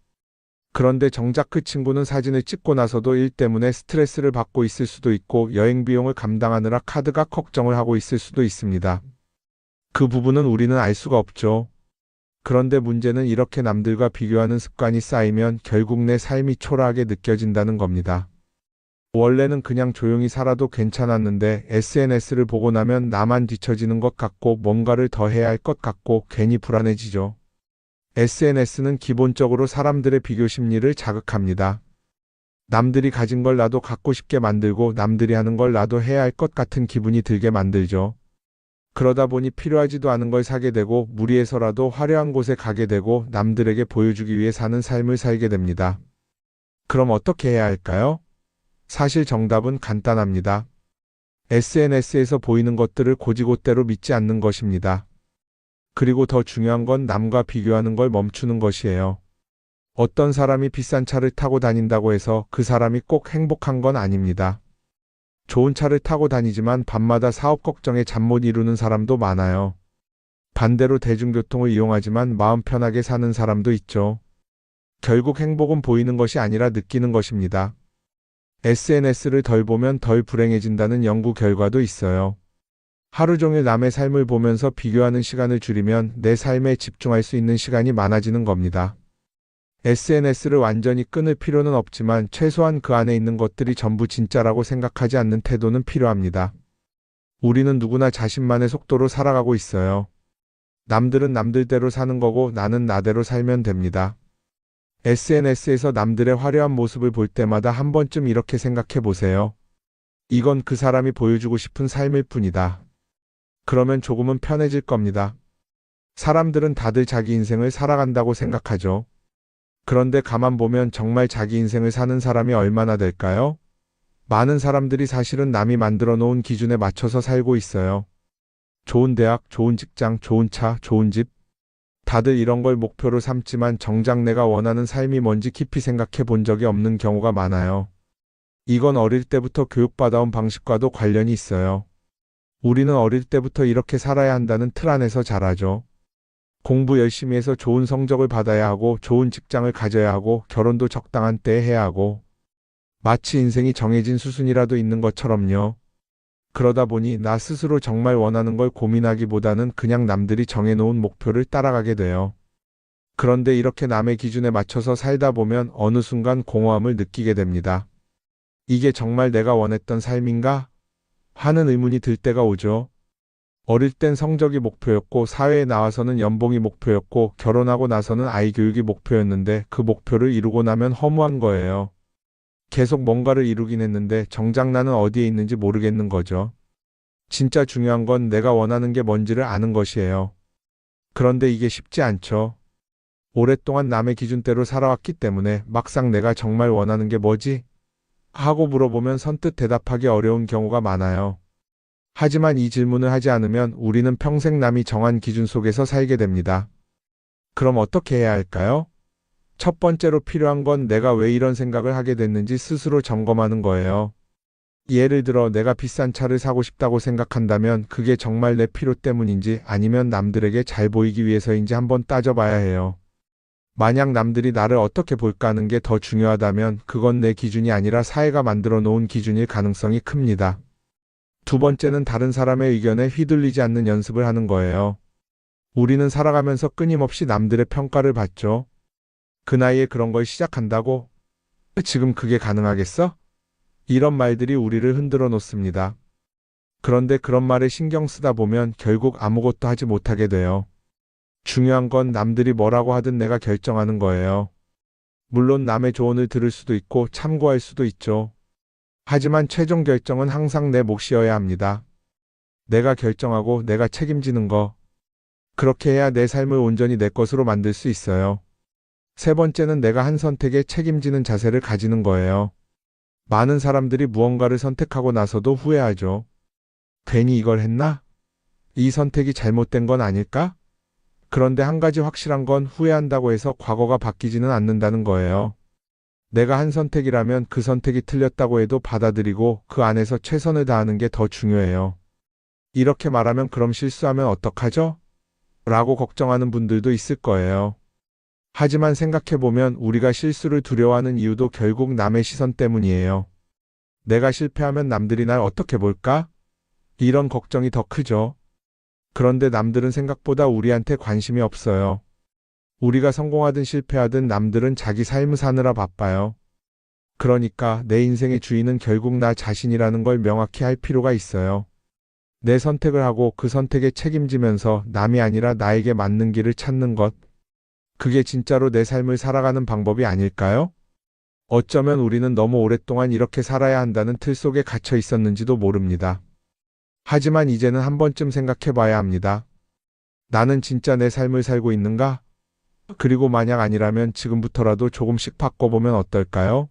그런데 정작 그 친구는 사진을 찍고 나서도 일 때문에 스트레스를 받고 있을 수도 있고 여행 비용을 감당하느라 카드가 걱정을 하고 있을 수도 있습니다. 그 부분은 우리는 알 수가 없죠. 그런데 문제는 이렇게 남들과 비교하는 습관이 쌓이면 결국 내 삶이 초라하게 느껴진다는 겁니다. 원래는 그냥 조용히 살아도 괜찮았는데 SNS를 보고 나면 나만 뒤처지는 것 같고 뭔가를 더 해야 할 것 같고 괜히 불안해지죠. SNS는 기본적으로 사람들의 비교 심리를 자극합니다. 남들이 가진 걸 나도 갖고 싶게 만들고 남들이 하는 걸 나도 해야 할 것 같은 기분이 들게 만들죠. 그러다 보니 필요하지도 않은 걸 사게 되고 무리해서라도 화려한 곳에 가게 되고 남들에게 보여주기 위해 사는 삶을 살게 됩니다. 그럼 어떻게 해야 할까요? 사실 정답은 간단합니다. SNS에서 보이는 것들을 곧이곧대로 믿지 않는 것입니다. 그리고 더 중요한 건 남과 비교하는 걸 멈추는 것이에요. 어떤 사람이 비싼 차를 타고 다닌다고 해서 그 사람이 꼭 행복한 건 아닙니다. 좋은 차를 타고 다니지만 밤마다 사업 걱정에 잠 못 이루는 사람도 많아요. 반대로 대중교통을 이용하지만 마음 편하게 사는 사람도 있죠. 결국 행복은 보이는 것이 아니라 느끼는 것입니다. SNS를 덜 보면 덜 불행해진다는 연구 결과도 있어요. 하루 종일 남의 삶을 보면서 비교하는 시간을 줄이면 내 삶에 집중할 수 있는 시간이 많아지는 겁니다. SNS를 완전히 끊을 필요는 없지만 최소한 그 안에 있는 것들이 전부 진짜라고 생각하지 않는 태도는 필요합니다. 우리는 누구나 자신만의 속도로 살아가고 있어요. 남들은 남들대로 사는 거고 나는 나대로 살면 됩니다. SNS에서 남들의 화려한 모습을 볼 때마다 한 번쯤 이렇게 생각해 보세요. 이건 그 사람이 보여주고 싶은 삶일 뿐이다. 그러면 조금은 편해질 겁니다. 사람들은 다들 자기 인생을 살아간다고 생각하죠. 그런데 가만 보면 정말 자기 인생을 사는 사람이 얼마나 될까요? 많은 사람들이 사실은 남이 만들어 놓은 기준에 맞춰서 살고 있어요. 좋은 대학, 좋은 직장, 좋은 차, 좋은 집. 다들 이런 걸 목표로 삼지만 정작 내가 원하는 삶이 뭔지 깊이 생각해 본 적이 없는 경우가 많아요. 이건 어릴 때부터 교육받아온 방식과도 관련이 있어요. 우리는 어릴 때부터 이렇게 살아야 한다는 틀 안에서 자라죠. 공부 열심히 해서 좋은 성적을 받아야 하고 좋은 직장을 가져야 하고 결혼도 적당한 때에 해야 하고 마치 인생이 정해진 수순이라도 있는 것처럼요. 그러다 보니 나 스스로 정말 원하는 걸 고민하기보다는 그냥 남들이 정해놓은 목표를 따라가게 돼요. 그런데 이렇게 남의 기준에 맞춰서 살다 보면 어느 순간 공허함을 느끼게 됩니다. 이게 정말 내가 원했던 삶인가? 하는 의문이 들 때가 오죠. 어릴 땐 성적이 목표였고 사회에 나와서는 연봉이 목표였고 결혼하고 나서는 아이 교육이 목표였는데 그 목표를 이루고 나면 허무한 거예요. 계속 뭔가를 이루긴 했는데 정작 나는 어디에 있는지 모르겠는 거죠. 진짜 중요한 건 내가 원하는 게 뭔지를 아는 것이에요. 그런데 이게 쉽지 않죠. 오랫동안 남의 기준대로 살아왔기 때문에 막상 내가 정말 원하는 게 뭐지? 하고 물어보면 선뜻 대답하기 어려운 경우가 많아요. 하지만 이 질문을 하지 않으면 우리는 평생 남이 정한 기준 속에서 살게 됩니다. 그럼 어떻게 해야 할까요? 첫 번째로 필요한 건 내가 왜 이런 생각을 하게 됐는지 스스로 점검하는 거예요. 예를 들어 내가 비싼 차를 사고 싶다고 생각한다면 그게 정말 내 필요 때문인지 아니면 남들에게 잘 보이기 위해서인지 한번 따져봐야 해요. 만약 남들이 나를 어떻게 볼까 하는 게 더 중요하다면 그건 내 기준이 아니라 사회가 만들어 놓은 기준일 가능성이 큽니다. 두 번째는 다른 사람의 의견에 휘둘리지 않는 연습을 하는 거예요. 우리는 살아가면서 끊임없이 남들의 평가를 받죠. 그 나이에 그런 걸 시작한다고? 지금 그게 가능하겠어? 이런 말들이 우리를 흔들어 놓습니다. 그런데 그런 말에 신경 쓰다 보면 결국 아무것도 하지 못하게 돼요. 중요한 건 남들이 뭐라고 하든 내가 결정하는 거예요. 물론 남의 조언을 들을 수도 있고 참고할 수도 있죠. 하지만 최종 결정은 항상 내 몫이어야 합니다. 내가 결정하고 내가 책임지는 거. 그렇게 해야 내 삶을 온전히 내 것으로 만들 수 있어요. 세 번째는 내가 한 선택에 책임지는 자세를 가지는 거예요. 많은 사람들이 무언가를 선택하고 나서도 후회하죠. 괜히 이걸 했나? 이 선택이 잘못된 건 아닐까? 그런데 한 가지 확실한 건 후회한다고 해서 과거가 바뀌지는 않는다는 거예요. 내가 한 선택이라면 그 선택이 틀렸다고 해도 받아들이고 그 안에서 최선을 다하는 게 더 중요해요. 이렇게 말하면 그럼 실수하면 어떡하죠? 라고 걱정하는 분들도 있을 거예요. 하지만 생각해보면 우리가 실수를 두려워하는 이유도 결국 남의 시선 때문이에요. 내가 실패하면 남들이 날 어떻게 볼까? 이런 걱정이 더 크죠. 그런데 남들은 생각보다 우리한테 관심이 없어요. 우리가 성공하든 실패하든 남들은 자기 삶을 사느라 바빠요. 그러니까 내 인생의 주인은 결국 나 자신이라는 걸 명확히 할 필요가 있어요. 내 선택을 하고 그 선택에 책임지면서 남이 아니라 나에게 맞는 길을 찾는 것. 그게 진짜로 내 삶을 살아가는 방법이 아닐까요? 어쩌면 우리는 너무 오랫동안 이렇게 살아야 한다는 틀 속에 갇혀 있었는지도 모릅니다. 하지만 이제는 한 번쯤 생각해 봐야 합니다. 나는 진짜 내 삶을 살고 있는가? 그리고 만약 아니라면 지금부터라도 조금씩 바꿔보면 어떨까요?